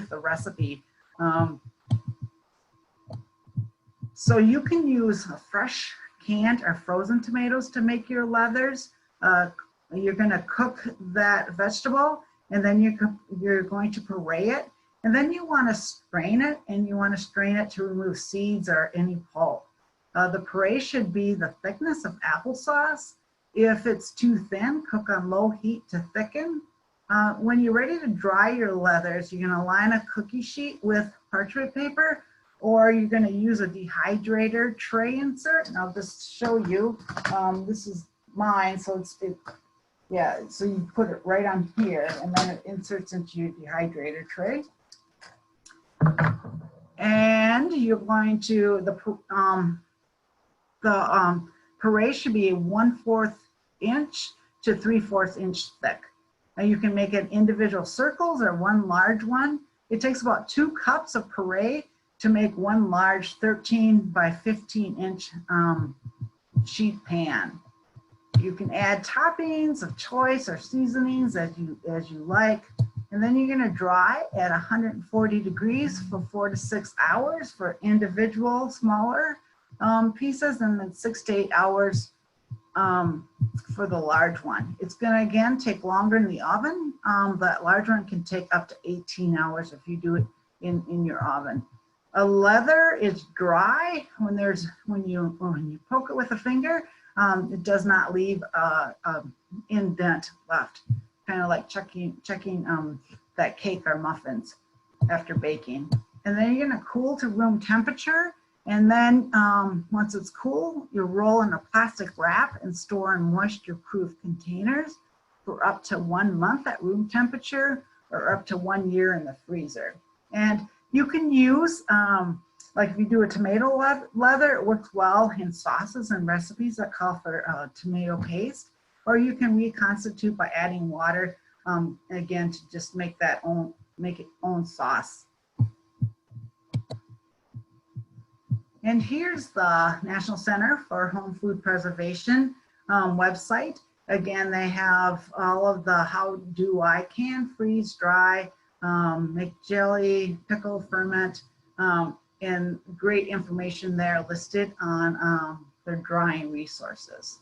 the recipe. So you can use fresh, canned, or frozen tomatoes to make your leathers. You're going to cook that vegetable, and then you're going to puree it, and then you want to strain it, and you want to strain it to remove seeds or any pulp. The puree should be the thickness of applesauce. If it's too thin, cook on low heat to thicken. When you're ready to dry your leathers, you're going to line a cookie sheet with parchment paper, or you're going to use a dehydrator tray insert. And I'll just show you. This is mine, so so you put it right on here, and then it inserts into your dehydrator tray. And you're going to, the puree should be 1/4 inch to 3/4 inch thick. Now you can make it individual circles or one large one. It takes about 2 cups of puree to make one large 13 by 15 inch sheet pan. You can add toppings of choice or seasonings as you like. And then you're gonna dry at 140 degrees for 4 to 6 hours for individual smaller pieces, and then 6 to 8 hours for the large one. It's gonna, again, take longer in the oven. That large one can take up to 18 hours if you do it in your oven. A leather is dry when you poke it with a finger. It does not leave an indent left, kind of like checking that cake or muffins after baking. And then you're gonna cool to room temperature. And then once it's cool, you roll in a plastic wrap and store in moisture-proof containers for up to 1 month at room temperature, or up to 1 year in the freezer. And you can use, like if you do a tomato leather, it works well in sauces and recipes that call for tomato paste, or you can reconstitute by adding water, again, to just make it own sauce. And here's the National Center for Home Food Preservation website. Again, they have all of the how do I can, freeze, dry, make jelly, pickle, ferment, and great information there listed on their drying resources.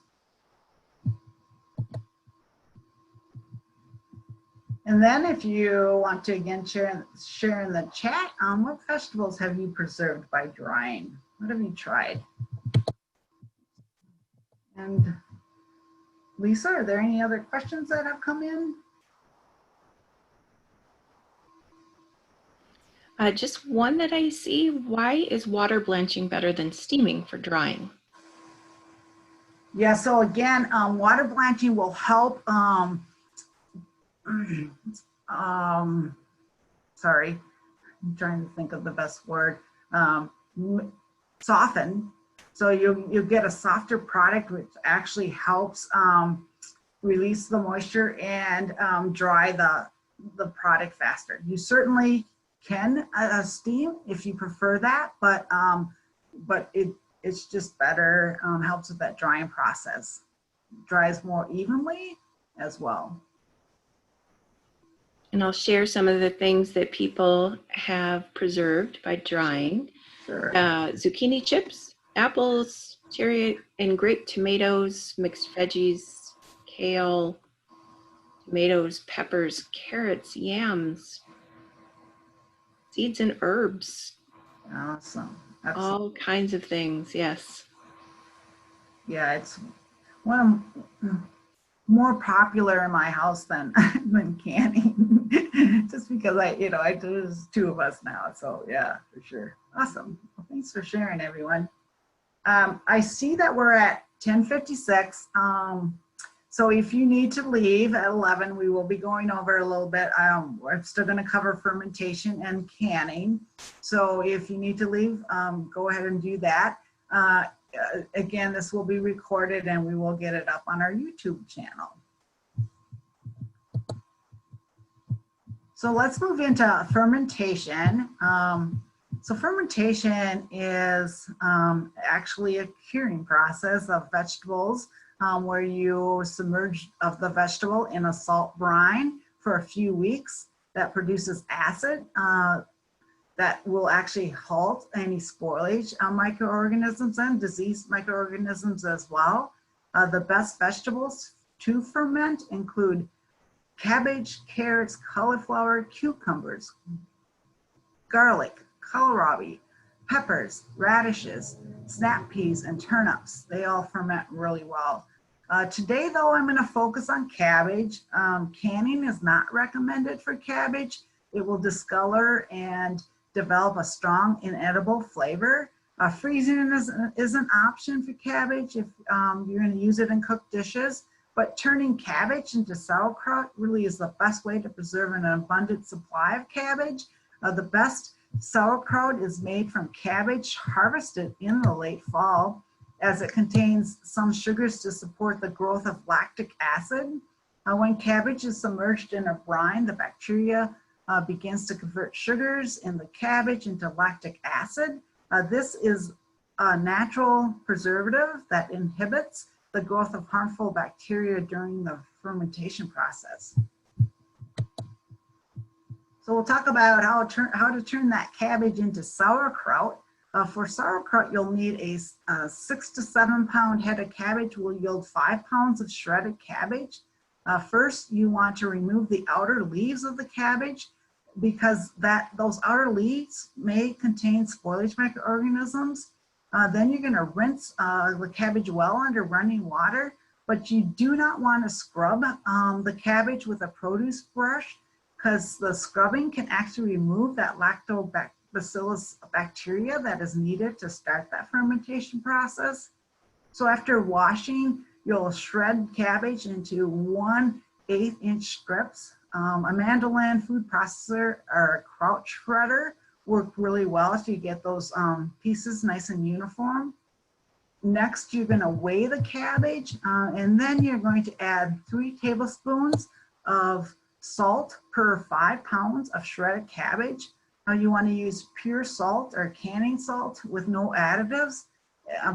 And then if you want to, again, share in the chat, what vegetables have you preserved by drying? What have you tried? And Lisa, are there any other questions that have come in? Just one that I see. Why is water blanching better than steaming for drying? Yeah, so again, water blanching will help, sorry, I'm trying to think of the best word, soften. So you'll get a softer product, which actually helps release the moisture and dry the product faster. You certainly can steam if you prefer that, but it's just better, helps with that drying process. Dries more evenly as well. And I'll share some of the things that people have preserved by drying. Sure. Zucchini chips, apples, cherry and grape tomatoes, mixed veggies, kale, tomatoes, peppers, carrots, yams, Seeds and herbs. Awesome. Excellent. All kinds of things, yes. Yeah, it's one of more popular in my house than than canning. Just because there's two of us now. So yeah, for sure. Awesome. Well, thanks for sharing, everyone. I see that we're at 10:56. So if you need to leave at 11, we will be going over a little bit. We're still going to cover fermentation and canning. So if you need to leave, go ahead and do that. Again, this will be recorded and we will get it up on our YouTube channel. So let's move into fermentation. So fermentation is actually a curing process of vegetables where you submerge the vegetable in a salt brine for a few weeks that produces acid that will actually halt any spoilage microorganisms and disease microorganisms as well. The best vegetables to ferment include cabbage, carrots, cauliflower, cucumbers, garlic, kohlrabi, peppers, radishes, snap peas, and turnips. They all ferment really well. Today, though, I'm going to focus on cabbage. Canning is not recommended for cabbage. It will discolor and develop a strong, inedible flavor. Freezing is an option for cabbage if you're going to use it in cooked dishes. But turning cabbage into sauerkraut really is the best way to preserve an abundant supply of cabbage. The best sauerkraut is made from cabbage harvested in the late fall, as it contains some sugars to support the growth of lactic acid. When cabbage is submerged in a brine, the bacteria begins to convert sugars in the cabbage into lactic acid. This is a natural preservative that inhibits the growth of harmful bacteria during the fermentation process. So we'll talk about how to turn that cabbage into sauerkraut. For sauerkraut, you'll need a 6 to 7 pound head of cabbage will yield 5 pounds of shredded cabbage. First, you want to remove the outer leaves of the cabbage because those outer leaves may contain spoilage microorganisms. Then you're going to rinse the cabbage well under running water, but you do not want to scrub the cabbage with a produce brush because the scrubbing can actually remove that lactobacillus bacteria that is needed to start that fermentation process. So after washing, you'll shred cabbage into 1/8 inch strips. A mandolin food processor or a kraut shredder work really well if you get those pieces nice and uniform. Next, you're going to weigh the cabbage, and then you're going to add 3 tablespoons of salt per 5 pounds of shredded cabbage. You want to use pure salt or canning salt with no additives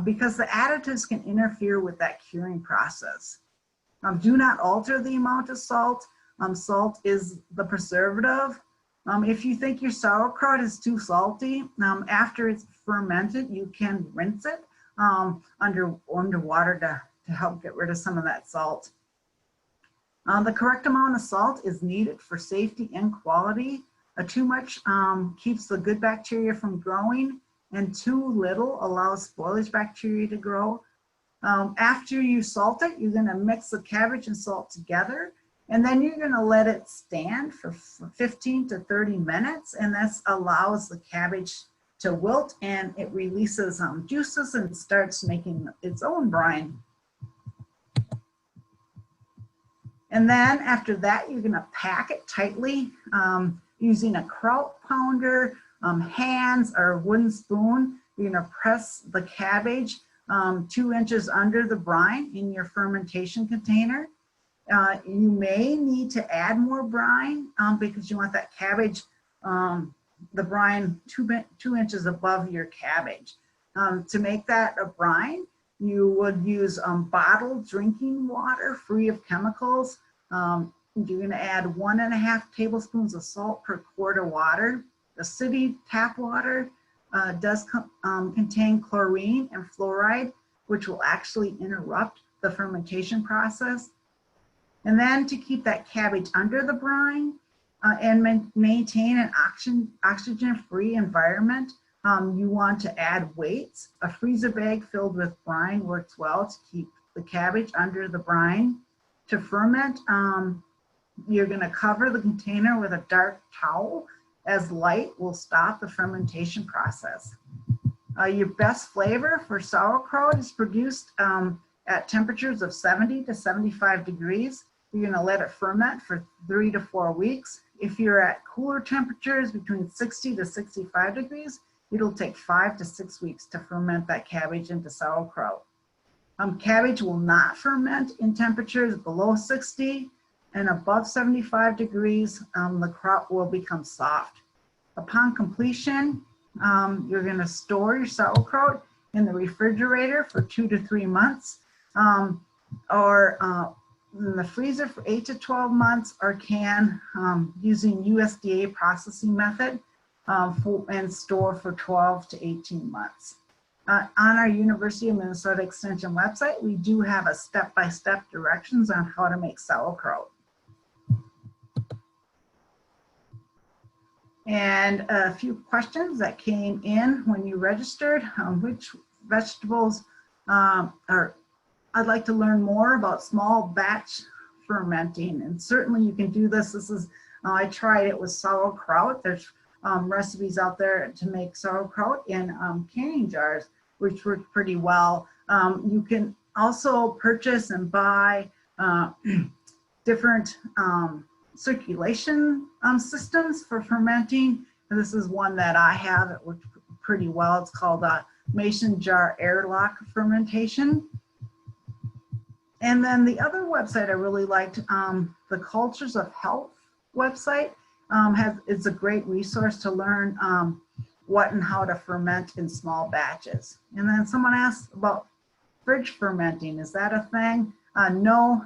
because the additives can interfere with that curing process. Do not alter the amount of salt. Salt is the preservative. If you think your sauerkraut is too salty, after it's fermented, you can rinse it under water to help get rid of some of that salt. The correct amount of salt is needed for safety and quality. Too much keeps the good bacteria from growing, and too little allows spoilage bacteria to grow. After you salt it, you're going to mix the cabbage and salt together, and then you're going to let it stand for 15 to 30 minutes, and this allows the cabbage to wilt, and it releases juices and starts making its own brine. And then after that, you're going to pack it tightly using a kraut pounder, hands, or a wooden spoon. You're going to press the cabbage 2 inches under the brine in your fermentation container. You may need to add more brine because you want that cabbage, the brine 2 inches above your cabbage. To make that a brine, you would use bottled drinking water free of chemicals. You're going to add 1.5 tablespoons of salt per quart of water. The city tap water does contain chlorine and fluoride, which will actually interrupt the fermentation process. And then to keep that cabbage under the brine, and maintain an oxygen-free environment. You want to add weights. A freezer bag filled with brine works well to keep the cabbage under the brine. To ferment, you're going to cover the container with a dark towel, as light will stop the fermentation process. Your best flavor for sauerkraut is produced at temperatures of 70 to 75 degrees. You're going to let it ferment for 3 to 4 weeks. If you're at cooler temperatures between 60 to 65 degrees, it'll take 5 to 6 weeks to ferment that cabbage into sauerkraut. Cabbage will not ferment in temperatures below 60, and above 75 degrees, the kraut will become soft. Upon completion, you're going to store your sauerkraut in the refrigerator for 2 to 3 months, or in the freezer for 8 to 12 months, or can using USDA processing method and store for 12 to 18 months. On our University of Minnesota Extension website, we do have a step-by-step directions on how to make sauerkraut. And a few questions that came in when you registered. Which vegetables I'd like to learn more about small batch fermenting, and certainly you can do this. This is, I tried it with sauerkraut. There's recipes out there to make sauerkraut in canning jars, which work pretty well. You can also purchase and buy different circulation systems for fermenting. And this is one that I have. It worked pretty well. It's called mason jar airlock fermentation. And then the other website I really liked, the Cultures of Health website, is a great resource to learn what and how to ferment in small batches. And then someone asked about fridge fermenting. Is that a thing? No,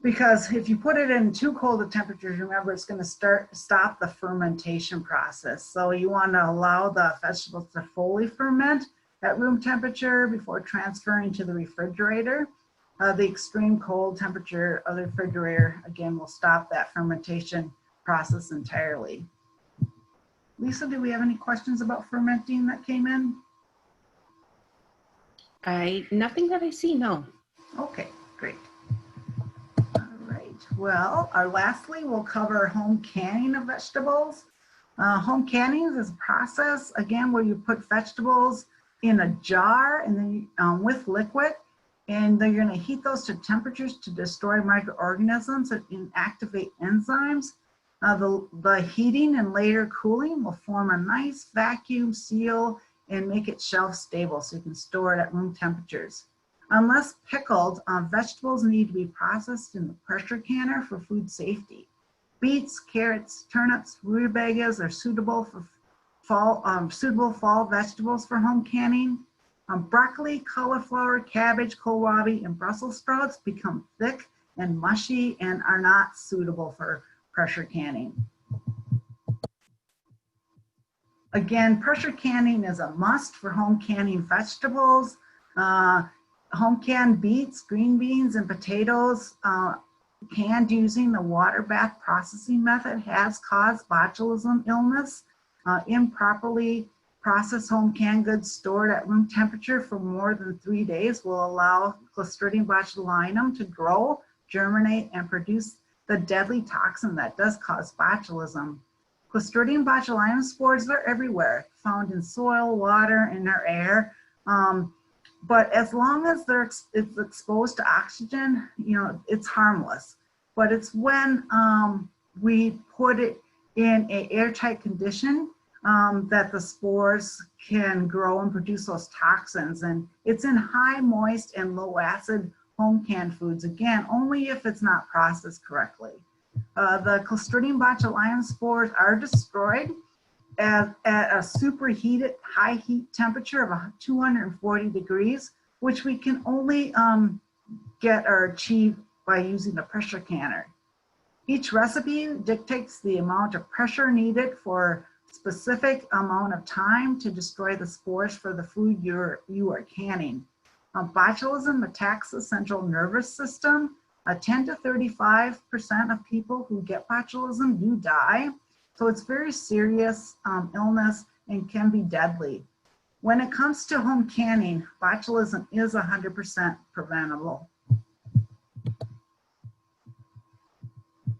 because if you put it in too cold of temperatures, remember it's going to stop the fermentation process. So you want to allow the vegetables to fully ferment at room temperature before transferring to the refrigerator. The extreme cold temperature of the refrigerator, again, will stop that fermentation process entirely. Lisa, do we have any questions about fermenting that came in? Nothing that I see, no. Okay, great. All right, well, lastly, we'll cover home canning of vegetables. Home canning is a process, again, where you put vegetables in a jar and then with liquid, and then you're going to heat those to temperatures to destroy microorganisms and inactivate enzymes. The heating and later cooling will form a nice vacuum seal and make it shelf stable so you can store it at room temperatures. Unless pickled, vegetables need to be processed in the pressure canner for food safety. Beets, carrots, turnips, rutabagas are suitable fall vegetables for home canning. Broccoli, cauliflower, cabbage, kohlrabi, and Brussels sprouts become thick and mushy and are not suitable for pressure canning. Again, pressure canning is a must for home canning vegetables. Home canned beets, green beans, and potatoes canned using the water bath processing method has caused botulism illness. Improperly processed home canned goods stored at room temperature for more than 3 days will allow Clostridium botulinum to grow, germinate, and produce the deadly toxin that does cause botulism. Clostridium botulinum spores are everywhere, found in soil, water, and our air. But as long as it's exposed to oxygen, it's harmless. But it's when we put it in an airtight condition that the spores can grow and produce those toxins. And it's in high moist and low acid home canned foods, again, only if it's not processed correctly. The Clostridium botulinum spores are destroyed at a superheated high heat temperature of 240 degrees, which we can only get or achieve by using a pressure canner. Each recipe dictates the amount of pressure needed for specific amount of time to destroy the spores for the food you are canning. Botulism attacks the central nervous system, 10 to 35% of people who get botulism do die. So it's very serious illness and can be deadly. When it comes to home canning, botulism is 100% preventable.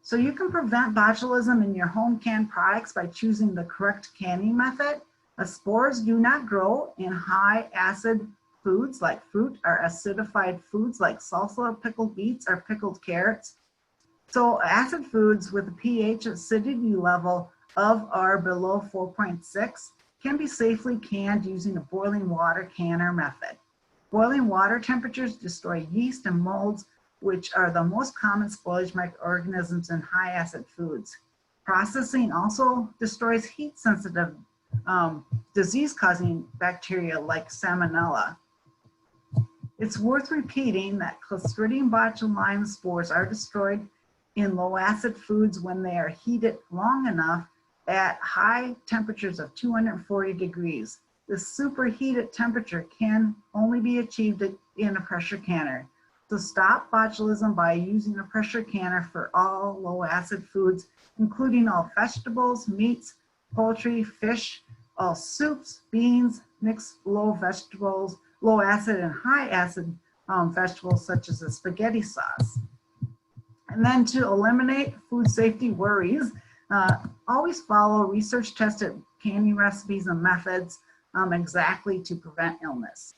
So you can prevent botulism in your home canned products by choosing the correct canning method. The spores do not grow in high acid foods like fruit or acidified foods like salsa, pickled beets, or pickled carrots. So acid foods with a pH acidity level of or below 4.6 can be safely canned using a boiling water canner method. Boiling water temperatures destroy yeast and molds, which are the most common spoilage microorganisms in high acid foods. Processing also destroys heat-sensitive disease-causing bacteria like Salmonella. It's worth repeating that Clostridium botulinum spores are destroyed in low acid foods when they are heated long enough at high temperatures of 240 degrees. This superheated temperature can only be achieved in a pressure canner. To stop botulism by using a pressure canner for all low acid foods, including all vegetables, meats, poultry, fish, all soups, beans, mixed low vegetables, low acid and high acid vegetables such as a spaghetti sauce. And then to eliminate food safety worries, always follow research tested canning recipes and methods exactly to prevent illness.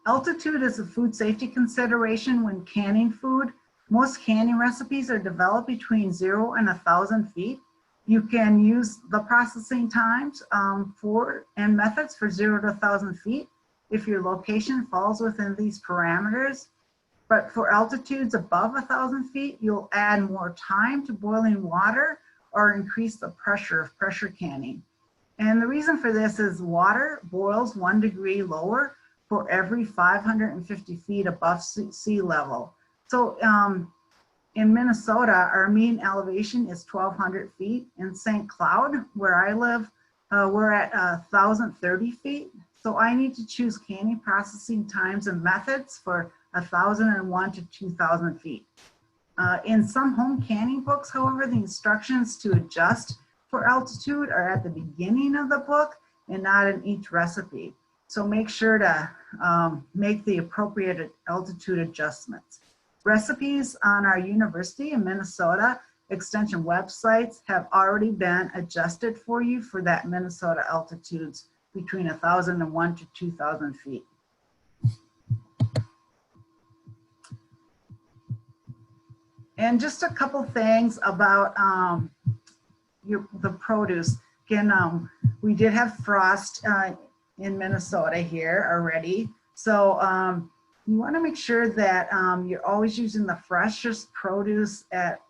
Altitude is a food safety consideration when canning food. Most canning recipes are developed between 0 and 1,000 feet. You can use the processing times and methods for 0 to 1,000 feet if your location falls within these parameters. But for altitudes above 1,000 feet, you'll add more time to boiling water or increase the pressure of pressure canning. And the reason for this is water boils 1 degree lower for every 550 feet above sea level. So in Minnesota, our mean elevation is 1,200 feet. In St. Cloud, where I live, we're at 1,030 feet. So I need to choose canning processing times and methods for 1,001 to 2,000 feet. In some home canning books, however, the instructions to adjust for altitude are at the beginning of the book and not in each recipe. So make sure to make the appropriate altitude adjustments. Recipes on our University in Minnesota Extension websites have already been adjusted for you for that Minnesota altitudes between 1,001 to 2,000 feet. And just a couple things about the produce. Again, we did have frost in Minnesota here already. So you want to make sure that you're always using the freshest produce at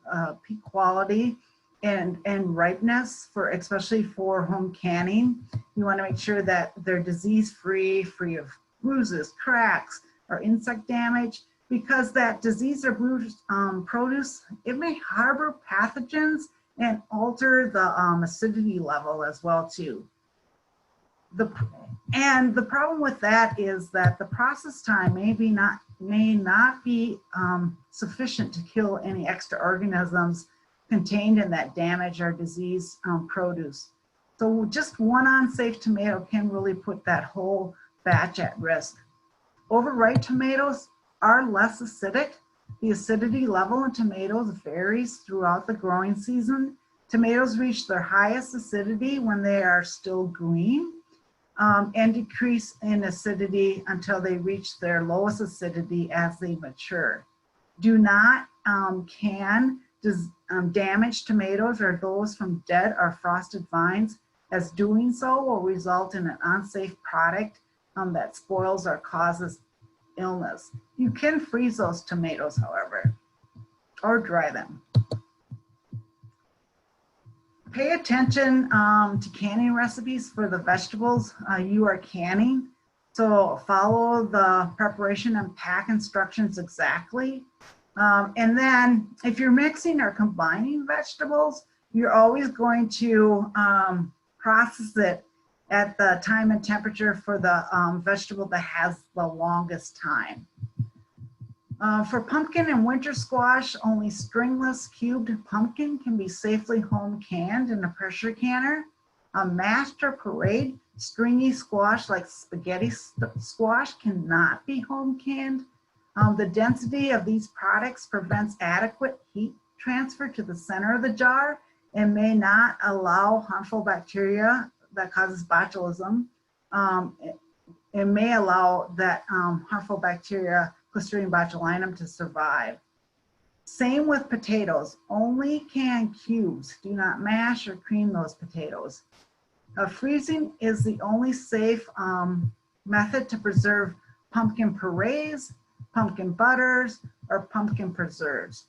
peak quality and ripeness, especially for home canning. You want to make sure that they're disease-free, free of bruises, cracks, or insect damage, because that disease or bruised produce, it may harbor pathogens and alter the acidity level as well too. And the problem with that is that the process time may not be sufficient to kill any extra organisms contained in that damaged or diseased produce. So just one unsafe tomato can really put that whole batch at risk. Overripe tomatoes are less acidic. The acidity level in tomatoes varies throughout the growing season. Tomatoes reach their highest acidity when they are still green, and decrease in acidity until they reach their lowest acidity as they mature. Do not can damaged tomatoes or those from dead or frosted vines, as doing so will result in an unsafe product that spoils or causes illness. You can freeze those tomatoes, however, or dry them. Pay attention to canning recipes for the vegetables you are canning. So follow the preparation and pack instructions exactly. And then if you're mixing or combining vegetables, you're always going to process it at the time and temperature for the vegetable that has the longest time. For pumpkin and winter squash, only stringless cubed pumpkin can be safely home canned in a pressure canner. Mashed or pureed stringy squash like spaghetti squash cannot be home canned. The density of these products prevents adequate heat transfer to the center of the jar and may not allow harmful bacteria that causes botulism. It may allow that harmful bacteria, Clostridium botulinum, to survive. Same with potatoes. Only canned cubes. Do not mash or cream those potatoes. Freezing is the only safe method to preserve pumpkin purees, pumpkin butters, or pumpkin preserves.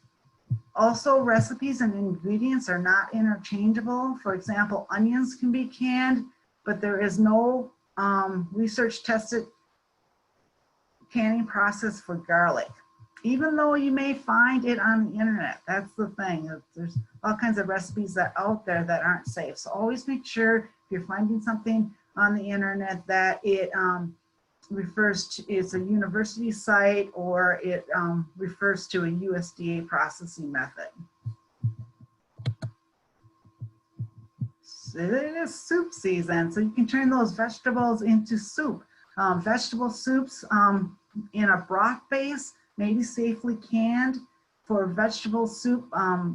Also, recipes and ingredients are not interchangeable. For example, onions can be canned, but there is no research-tested canning process for garlic, even though you may find it on the internet. That's the thing. There's all kinds of recipes that out there that aren't safe. So always make sure if you're finding something on the internet that it refers to, it's a university site, or it refers to a USDA processing method. So it is soup season, so you can turn those vegetables into soup. Vegetable soups in a broth base may be safely canned. For vegetable soup,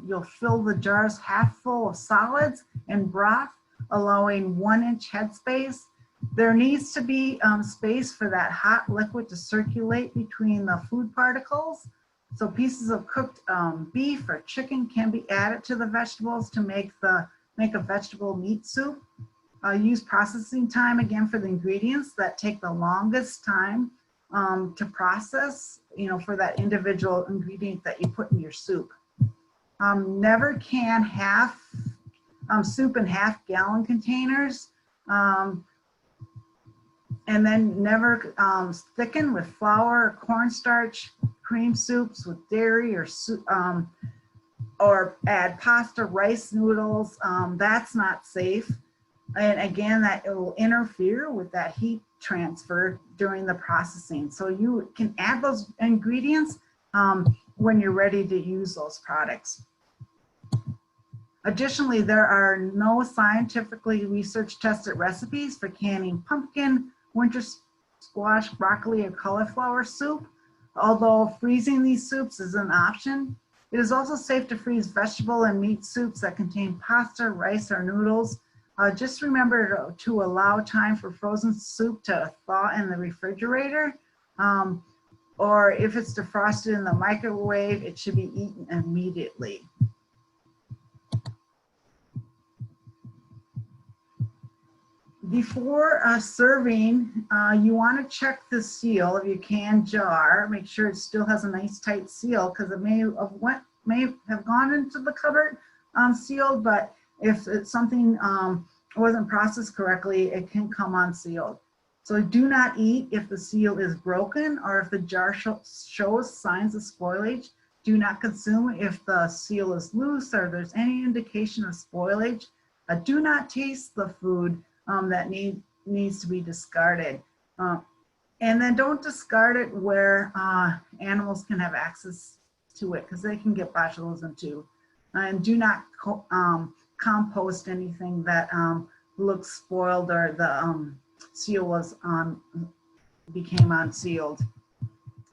you'll fill the jars half full of solids and broth, allowing 1-inch headspace. There needs to be space for that hot liquid to circulate between the food particles. So pieces of cooked beef or chicken can be added to the vegetables to make a vegetable meat soup. Use processing time again for the ingredients that take the longest time to process, for that individual ingredient that you put in your soup. Never can soup in half-gallon containers. And then never thicken with flour or cornstarch. Cream soups with dairy or add pasta, rice noodles. That's not safe. And again, that it will interfere with that heat transfer during the processing. So you can add those ingredients when you're ready to use those products. Additionally, there are no scientifically research-tested recipes for canning pumpkin, winter squash, broccoli, or cauliflower soup. Although freezing these soups is an option, it is also safe to freeze vegetable and meat soups that contain pasta, rice, or noodles. Just remember to allow time for frozen soup to thaw in the refrigerator, or if it's defrosted in the microwave, it should be eaten immediately. Before serving, you want to check the seal of your canned jar. Make sure it still has a nice tight seal, because it may have gone into the cupboard sealed, but if it's something wasn't processed correctly, it can come unsealed. So do not eat if the seal is broken or if the jar shows signs of spoilage. Do not consume if the seal is loose or there's any indication of spoilage. Do not taste the food that needs to be discarded. And then don't discard it where animals can have access to it, because they can get botulism too. And do not compost anything that looks spoiled or the seal was became unsealed.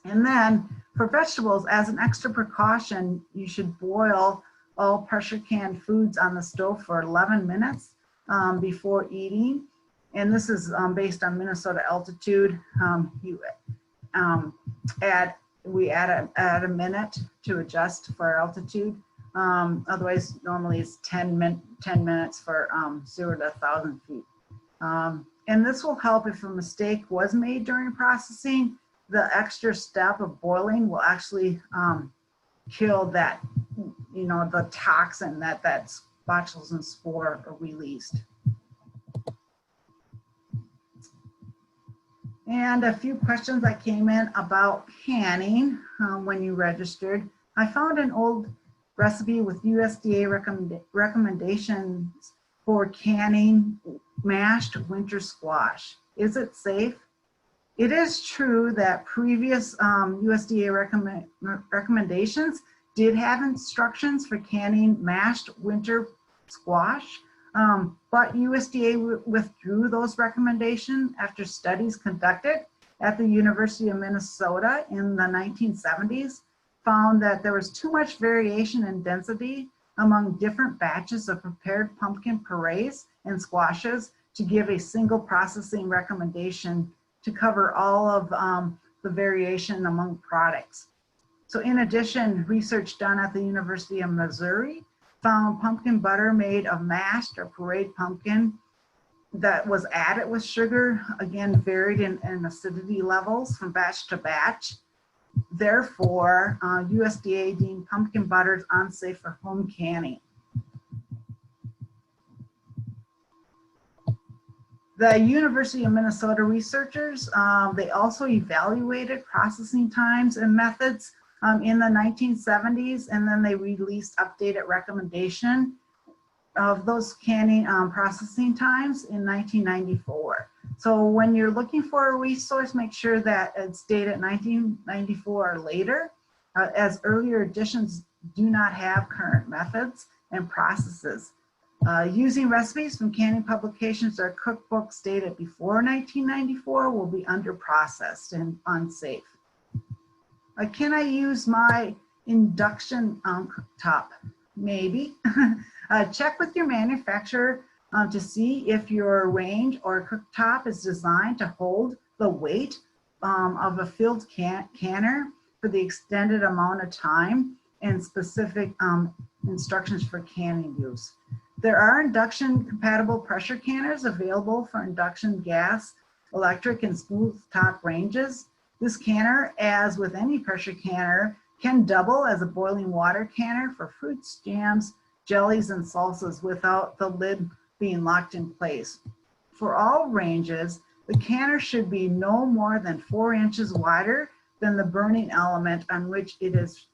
And then for vegetables, as an extra precaution, you should boil all pressure canned foods on the stove for 11 minutes before eating. And this is based on Minnesota altitude. We add a minute to adjust for altitude. Otherwise, normally it's 10 minutes for 0 to 1,000 feet. And this will help if a mistake was made during processing. The extra step of boiling will actually kill that, the toxin that botulism spore are released. And a few questions that came in about canning when you registered. I found an old recipe with USDA recommendations for canning mashed winter squash. Is it safe? It is true that previous USDA recommendations did have instructions for canning mashed winter squash, but USDA withdrew those recommendations after studies conducted at the University of Minnesota in the 1970s found that there was too much variation in density among different batches of prepared pumpkin purees and squashes to give a single processing recommendation to cover all of the variation among products. So in addition, research done at the University of Missouri found pumpkin butter made of mashed or pureed pumpkin that was added with sugar, again, varied in acidity levels from batch to batch. Therefore, USDA deemed pumpkin butters unsafe for home canning. The University of Minnesota researchers, they also evaluated processing times and methods in the 1970s, and then they released updated recommendation of those canning processing times in 1994. So when you're looking for a resource, make sure that it's dated 1994 or later, as earlier editions do not have current methods and processes. Using recipes from canning publications or cookbooks dated before 1994 will be underprocessed and unsafe. Can I use my induction cooktop? Maybe. Check with your manufacturer to see if your range or cooktop is designed to hold the weight of a filled canner for the extended amount of time and specific instructions for canning use. There are induction compatible pressure canners available for induction gas, electric, and smooth top ranges. This canner, as with any pressure canner, can double as a boiling water canner for fruits, jams, jellies, and salsas without the lid being locked in place. For all ranges, the canner should be no more than 4 inches wider than the burning element on which it is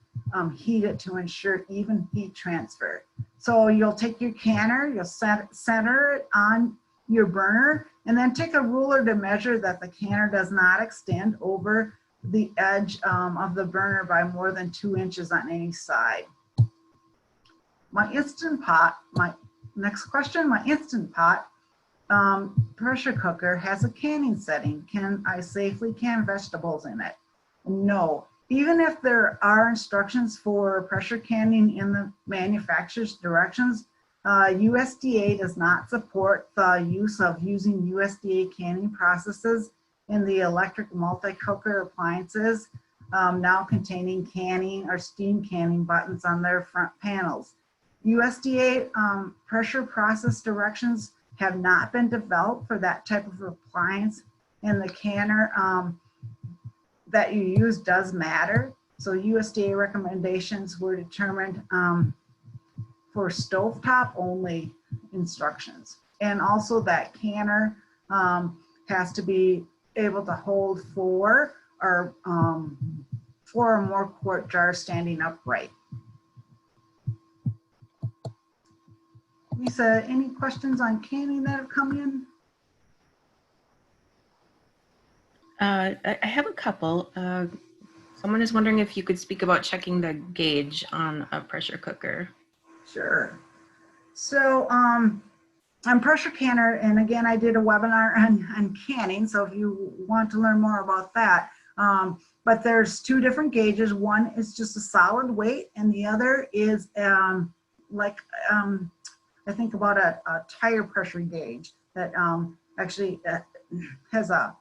heated to ensure even heat transfer. So you'll take your canner, you'll center it on your burner, and then take a ruler to measure that the canner does not extend over the edge of the burner by more than 2 inches on any side. My Instant Pot, my next question, my Instant Pot pressure cooker has a canning setting. Can I safely can vegetables in it? No. Even if there are instructions for pressure canning in the manufacturer's directions, USDA does not support the use of using USDA canning processes in the electric multi-cooker appliances now containing canning or steam canning buttons on their front panels. USDA pressure process directions have not been developed for that type of appliance, and the canner that you use does matter. So USDA recommendations were determined for stovetop only instructions. And also that canner has to be able to hold 4 or more quart jars standing upright. Lisa, any questions on canning that have come in? I have a couple. Someone is wondering if you could speak about checking the gauge on a pressure cooker. Sure. So on pressure canner, and again, I did a webinar on canning, so if you want to learn more about that, but there's 2 different gauges. One is just a solid weight, and the other is I think about a tire pressure gauge that actually has a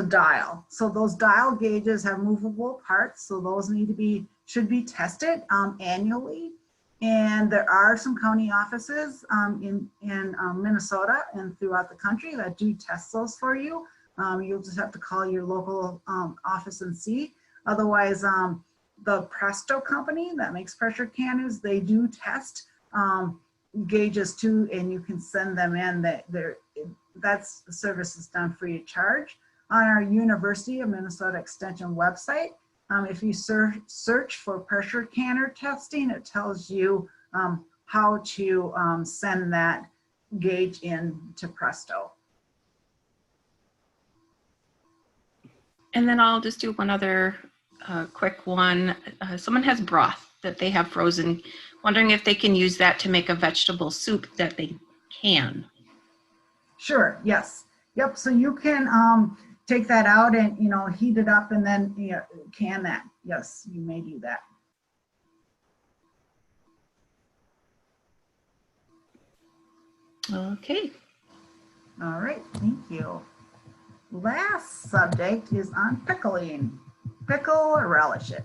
dial. So those dial gauges have movable parts, so those should be tested annually. And there are some county offices in Minnesota and throughout the country that do test those for you. You'll just have to call your local office and see. Otherwise, the Presto company that makes pressure canners, they do test gauges too, and you can send them in. That's the service is done free of charge. On our University of Minnesota Extension website, if you search for pressure canner testing, it tells you how to send that gauge in to Presto. And then I'll just do one other quick one. Someone has broth that they have frozen, wondering if they can use that to make a vegetable soup that they can. Sure, yes. Yep, so you can take that out and, heat it up and then can that. Yes, you may do that. Okay. All right, thank you. Last subject is on pickling. Pickle or relish it.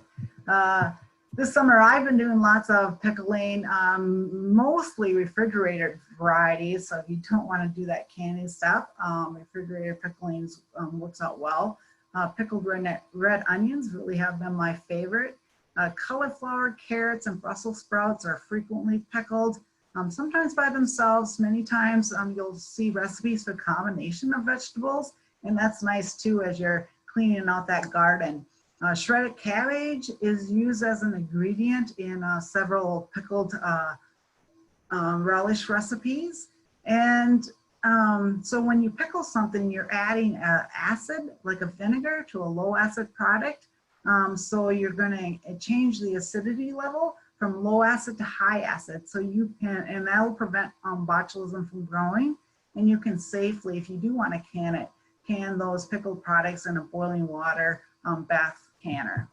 This summer I've been doing lots of pickling, mostly refrigerated varieties. So if you don't want to do that canning stuff, refrigerated pickling works out well. Pickled red onions really have been my favorite. Cauliflower, carrots, and Brussels sprouts are frequently pickled. Sometimes by themselves, many times you'll see recipes for combination of vegetables, and that's nice too as you're cleaning out that garden. Shredded cabbage is used as an ingredient in several pickled relish recipes. And so when you pickle something, you're adding acid, like a vinegar, to a low acid product. So you're going to change the acidity level from low acid to high acid. So you can, and that will prevent botulism from growing. And you can safely, if you do want to can it, can those pickled products in a boiling water bath canner.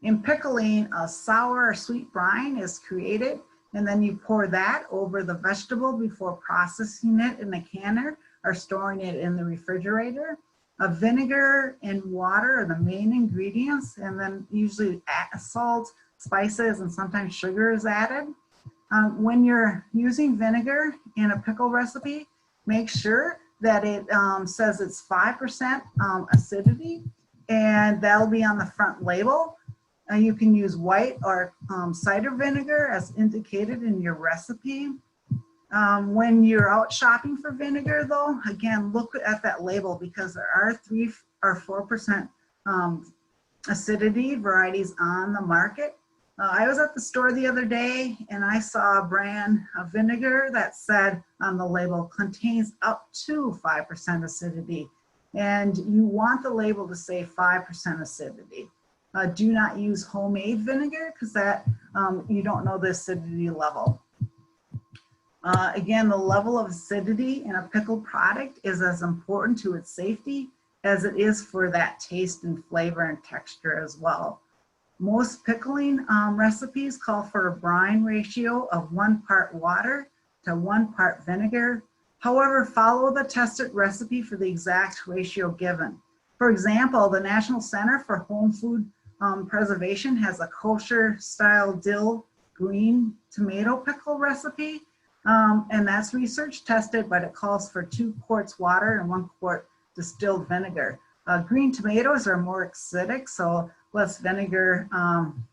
In pickling, a sour or sweet brine is created, and then you pour that over the vegetable before processing it in the canner or storing it in the refrigerator. Vinegar and water are the main ingredients, and then usually salt, spices, and sometimes sugar is added. When you're using vinegar in a pickle recipe, make sure that it says it's 5% acidity, and that'll be on the front label. You can use white or cider vinegar as indicated in your recipe. When you're out shopping for vinegar though, again, look at that label because there are 3 or 4% acidity varieties on the market. I was at the store the other day and I saw a brand of vinegar that said on the label contains up to 5% acidity. And you want the label to say 5% acidity. Do not use homemade vinegar because that you don't know the acidity level. Again, the level of acidity in a pickled product is as important to its safety as it is for that taste and flavor and texture as well. Most pickling recipes call for a brine ratio of 1 part water to 1 part vinegar. However, follow the tested recipe for the exact ratio given. For example, the National Center for Home Food Preservation has a kosher style dill green tomato pickle recipe. And that's research tested, but it calls for 2 quarts water and 1 quart distilled vinegar. Green tomatoes are more acidic, so less vinegar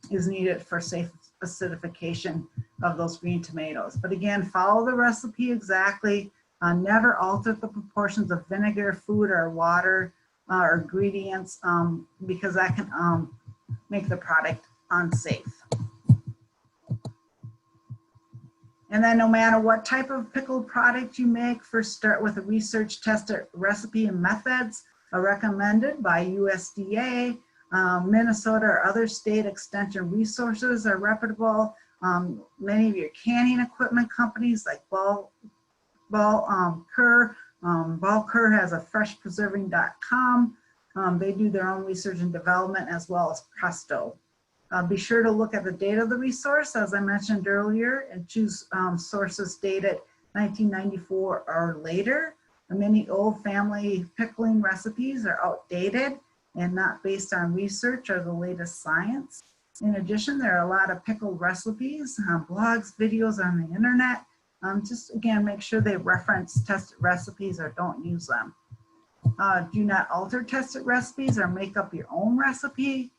is needed for safe acidification of those green tomatoes. But again, follow the recipe exactly. Never alter the proportions of vinegar, food, or water or ingredients because that can make the product unsafe. And then no matter what type of pickled product you make, first start with a research tested recipe and methods recommended by USDA, Minnesota, or other state extension resources are reputable. Many of your canning equipment companies like Balker has a freshpreserving.com. They do their own research and development as well as Presto. Be sure to look at the date of the resource, as I mentioned earlier, and choose sources dated 1994 or later. Many old family pickling recipes are outdated and not based on research or the latest science. In addition, there are a lot of pickled recipes, blogs, videos on the internet. Just again, make sure they reference tested recipes or don't use them. Do not alter tested recipes or make up your own recipe.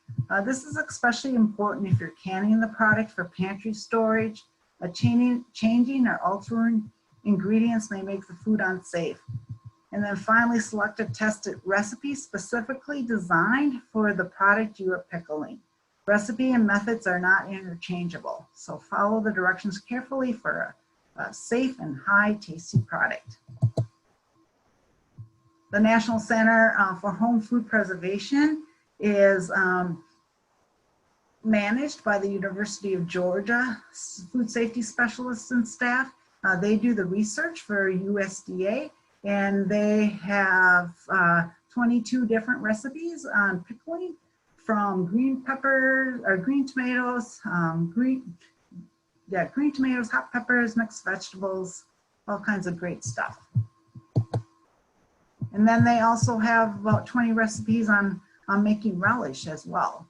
This is especially important if you're canning the product for pantry storage. Changing or altering ingredients may make the food unsafe. And then finally, select a tested recipe specifically designed for the product you are pickling. Recipe and methods are not interchangeable, so follow the directions carefully for a safe and high tasty product. The National Center for Home Food Preservation is managed by the University of Georgia food safety specialists and staff. They do the research for USDA, and they have 22 different recipes on pickling, from green peppers or green tomatoes, green tomatoes, hot peppers, mixed vegetables, all kinds of great stuff. And then they also have about 20 recipes on making relish as well.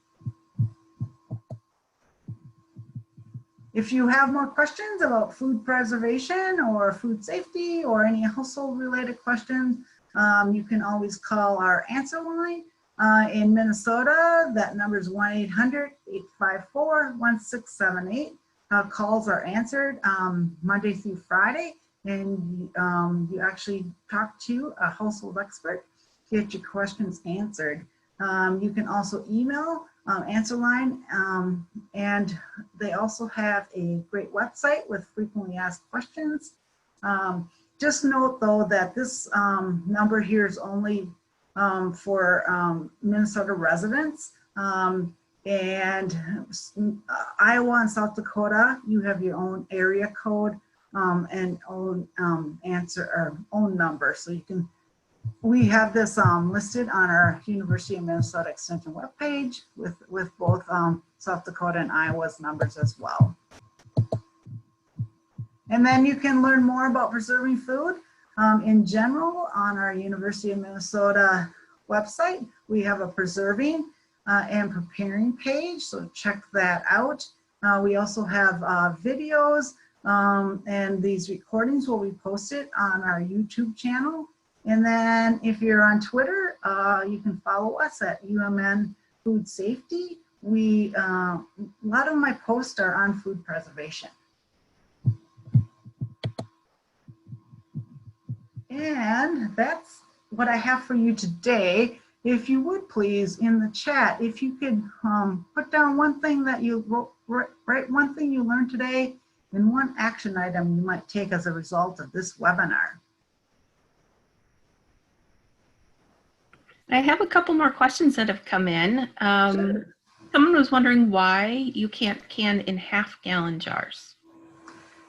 If you have more questions about food preservation or food safety or any household related questions, you can always call our answer line. In Minnesota, that number is 1-800-854-1678. Calls are answered Monday through Friday, and you actually talk to a household expert, get your questions answered. You can also email answer line, and they also have a great website with frequently asked questions. Just note though that this number here is only for Minnesota residents, and Iowa and South Dakota, you have your own area code and own answer or own number. So you can, we have this listed on our University of Minnesota Extension webpage with both South Dakota and Iowa's numbers as well. And then you can learn more about preserving food in general on our University of Minnesota website. We have a preserving and preparing page, so check that out. We also have videos, and these recordings will be posted on our YouTube channel. And then if you're on Twitter, you can follow us at UMN Food Safety. A lot of my posts are on food preservation. And that's what I have for you today. If you would please, in the chat, if you could put down one thing that you write one thing you learned today and one action item you might take as a result of this webinar. I have a couple more questions that have come in. Sure. Someone was wondering why you can't can in half-gallon jars.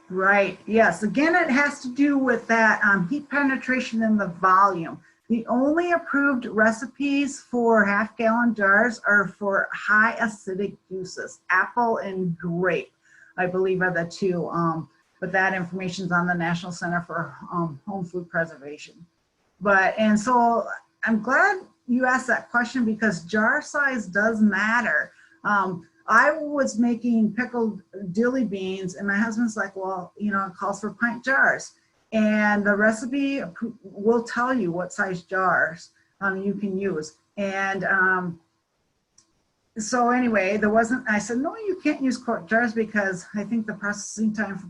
Right, yes. Again, it has to do with that heat penetration and the volume. The only approved recipes for half-gallon jars are for high acidic juices. Apple and grape, I believe, are the two. But that information is on the National Center for Home Food Preservation. And so I'm glad you asked that question, because jar size does matter. I was making pickled dilly beans, and my husband's like, well, you know, it calls for pint jars. And the recipe will tell you what size jars you can use. And so anyway, I said, no, you can't use quart jars, because I think the processing time for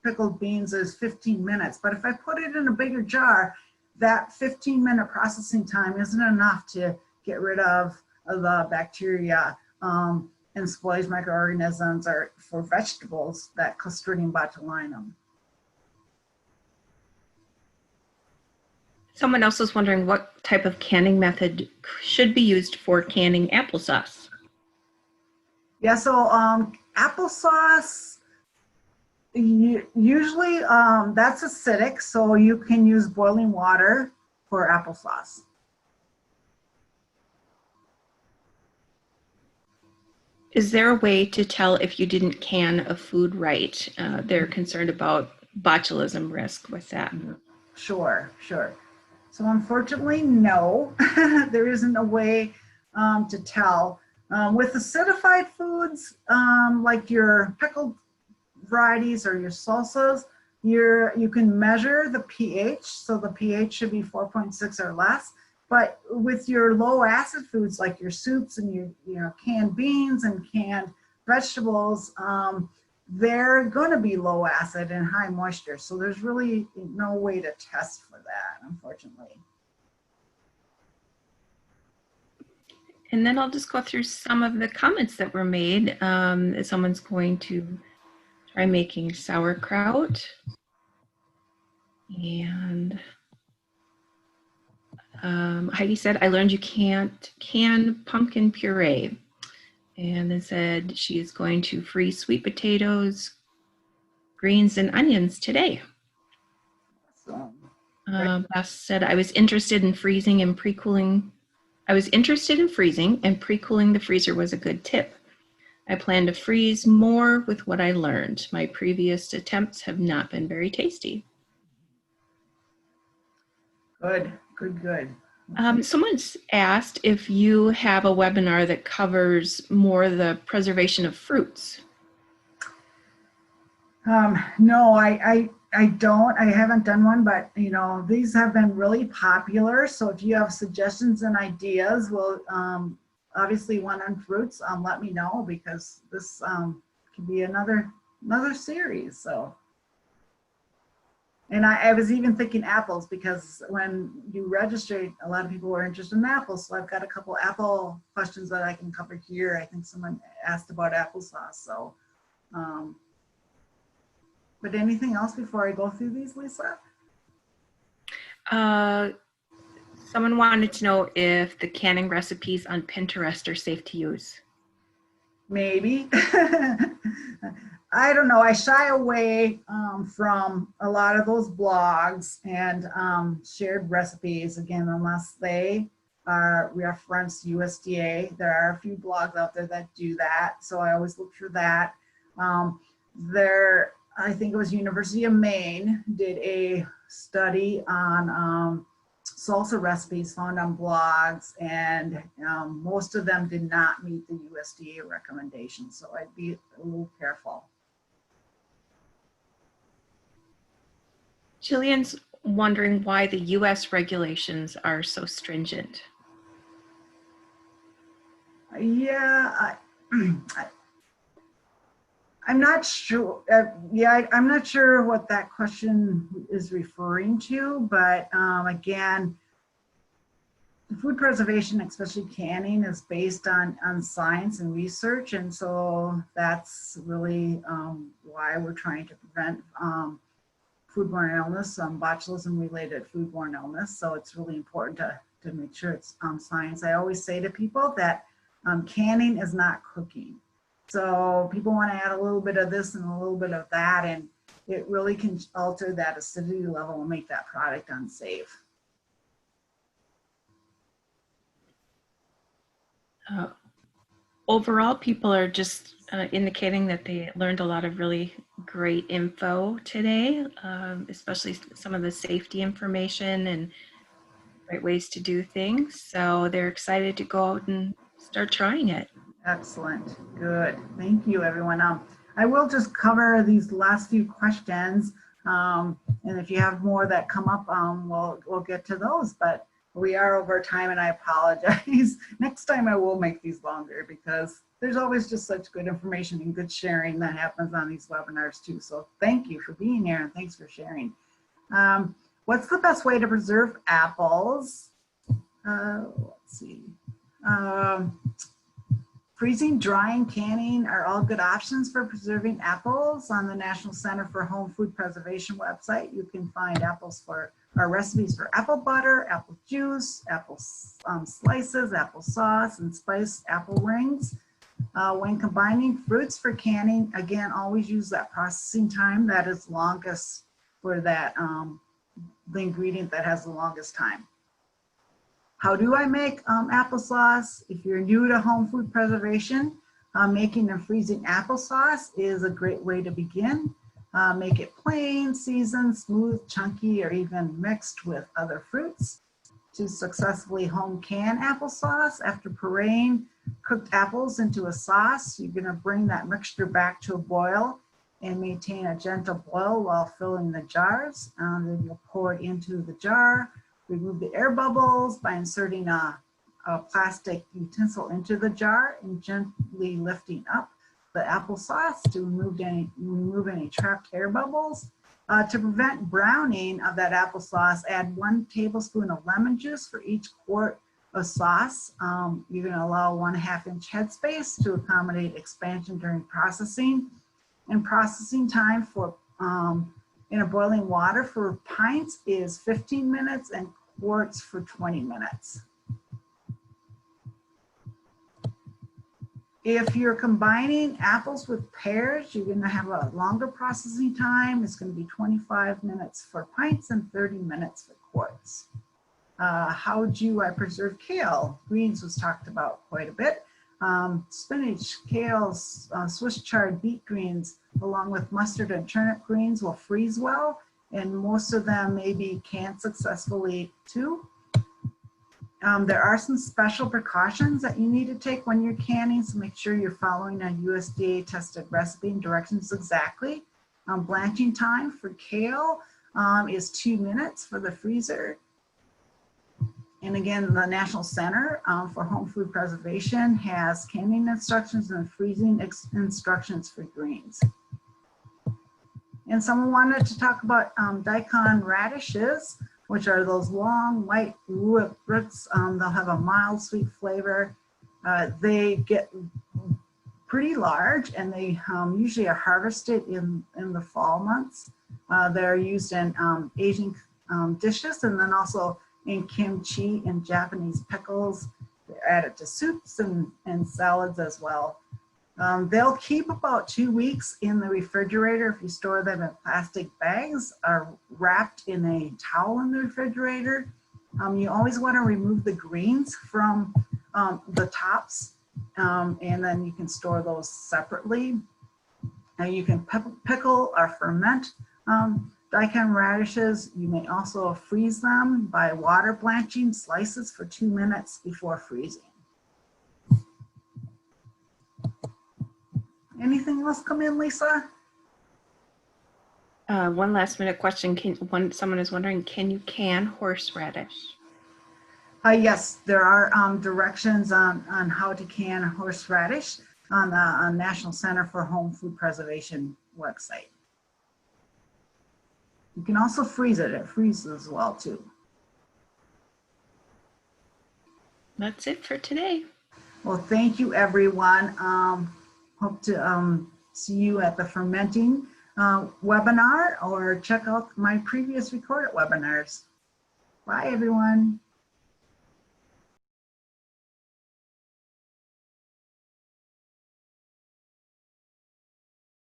pickled beans is 15 minutes. But if I put it in a bigger jar, that 15-minute processing time isn't enough to get rid of the bacteria and spoilage microorganisms, or for vegetables, that Clostridium botulinum. Someone else was wondering what type of canning method should be used for canning applesauce. Yeah, so applesauce, usually that's acidic, so you can use boiling water for applesauce. Is there a way to tell if you didn't can a food right? They're concerned about botulism risk with that. Sure. So unfortunately, no, there isn't a way to tell. With acidified foods, like your pickled varieties or your salsas, you can measure the pH, so the pH should be 4.6 or less. But with your low acid foods, like your soups and your canned beans and canned vegetables, they're going to be low acid and high moisture. So there's really no way to test for that, unfortunately. And then I'll just go through some of the comments that were made. Someone's going to try making sauerkraut. And Heidi said, I learned you can't can pumpkin puree. And then said she is going to freeze sweet potatoes, greens, and onions today. So, Beth said, I was interested in freezing and pre-cooling. I was interested in freezing, and pre-cooling the freezer was a good tip. I plan to freeze more with what I learned. My previous attempts have not been very tasty. good, good, good. Someone's asked if you have a webinar that covers more the preservation of fruits. No, I don't. I haven't done one, but you know, these have been really popular. So if you have suggestions and ideas, well, obviously one on fruits, let me know, because this could be another series. So, and I was even thinking apples, because when you registered, a lot of people were interested in apples. So I've got a couple apple questions that I can cover here. I think someone asked about applesauce. So, but anything else before I go through these, Lisa? Someone wanted to know if the canning recipes on Pinterest are safe to use. Maybe. I don't know. I shy away from a lot of those blogs and shared recipes, again, unless they reference USDA. There are a few blogs out there that do that, so I always look for that. I think it was University of Maine did a study on salsa recipes found on blogs, and most of them did not meet the USDA recommendations, so I'd be a little careful. Jillian's wondering why the US regulations are so stringent. Yeah, I'm not sure. I'm not sure what that question is referring to, but again, food preservation, especially canning, is based on science and research, and so that's really why we're trying to prevent foodborne illness, botulism-related foodborne illness. So it's really important to make sure it's science. I always say to people that canning is not cooking. So people want to add a little bit of this and a little bit of that, and it really can alter that acidity level and make that product unsafe. Overall, people are just indicating that they learned a lot of really great info today, especially some of the safety information and right ways to do things. So they're excited to go out and start trying it. Excellent. Good. Thank you, everyone. I will just cover these last few questions. And if you have more that come up, we'll get to those. But we are over time, and I apologize. Next time I will make these longer, because there's always just such good information and good sharing that happens on these webinars too. So thank you for being here, and thanks for sharing. What's the best way to preserve apples? Let's see. Freezing, drying, canning are all good options for preserving apples. On the National Center for Home Food Preservation website, you can find recipes for apple butter, apple juice, apple slices, apple sauce, and spiced apple rings. When combining fruits for canning, again, always use that processing time that is longest for that the ingredient that has the longest time. How do I make applesauce? If you're new to home food preservation, making and freezing applesauce is a great way to begin. Make it plain, seasoned, smooth, chunky, or even mixed with other fruits. To successfully home can applesauce, after pureeing cooked apples into a sauce, you're gonna bring that mixture back to a boil and maintain a gentle boil while filling the jars. Then you'll pour it into the jar. Remove the air bubbles by inserting a plastic utensil into the jar and gently lifting up the applesauce to remove any trapped air bubbles. To prevent browning of that applesauce, add 1 tablespoon of lemon juice for each quart of sauce. You're going to allow 1/2 inch headspace to accommodate expansion during processing. And processing time for in a boiling water for pints is 15 minutes, and quarts for 20 minutes. If you're combining apples with pears, you're going to have a longer processing time. It's going to be 25 minutes for pints and 30 minutes for quarts. How do I preserve kale? Greens was talked about quite a bit. Spinach, kale, Swiss chard, beet greens, along with mustard and turnip greens will freeze well, and most of them may be canned successfully too. There are some special precautions that you need to take when you're canning, so make sure you're following a USDA tested recipe and directions exactly. Blanching time for kale is 2 minutes for the freezer. And again, the National Center for Home Food Preservation has canning instructions and freezing instructions for greens. And someone wanted to talk about daikon radishes, which are those long white roots. They'll have a mild sweet flavor. They get pretty large, and they usually are harvested in the fall months. They're used in Asian dishes, and then also in kimchi and Japanese pickles. They're added to soups and salads as well. They'll keep about 2 weeks in the refrigerator if you store them in plastic bags or wrapped in a towel in the refrigerator. You always want to remove the greens from the tops, and then you can store those separately. And you can pickle or ferment daikon radishes. You may also freeze them by water blanching slices for 2 minutes before freezing. Anything else come in, Lisa? One last minute question. Someone is wondering, can you can horseradish? Yes, there are directions on how to can horseradish on the National Center for Home Food Preservation website. You can also freeze it. It freezes well too. That's it for today. Well, thank you, everyone. Hope to see you at the fermenting webinar, or check out my previous recorded webinars. Bye, everyone.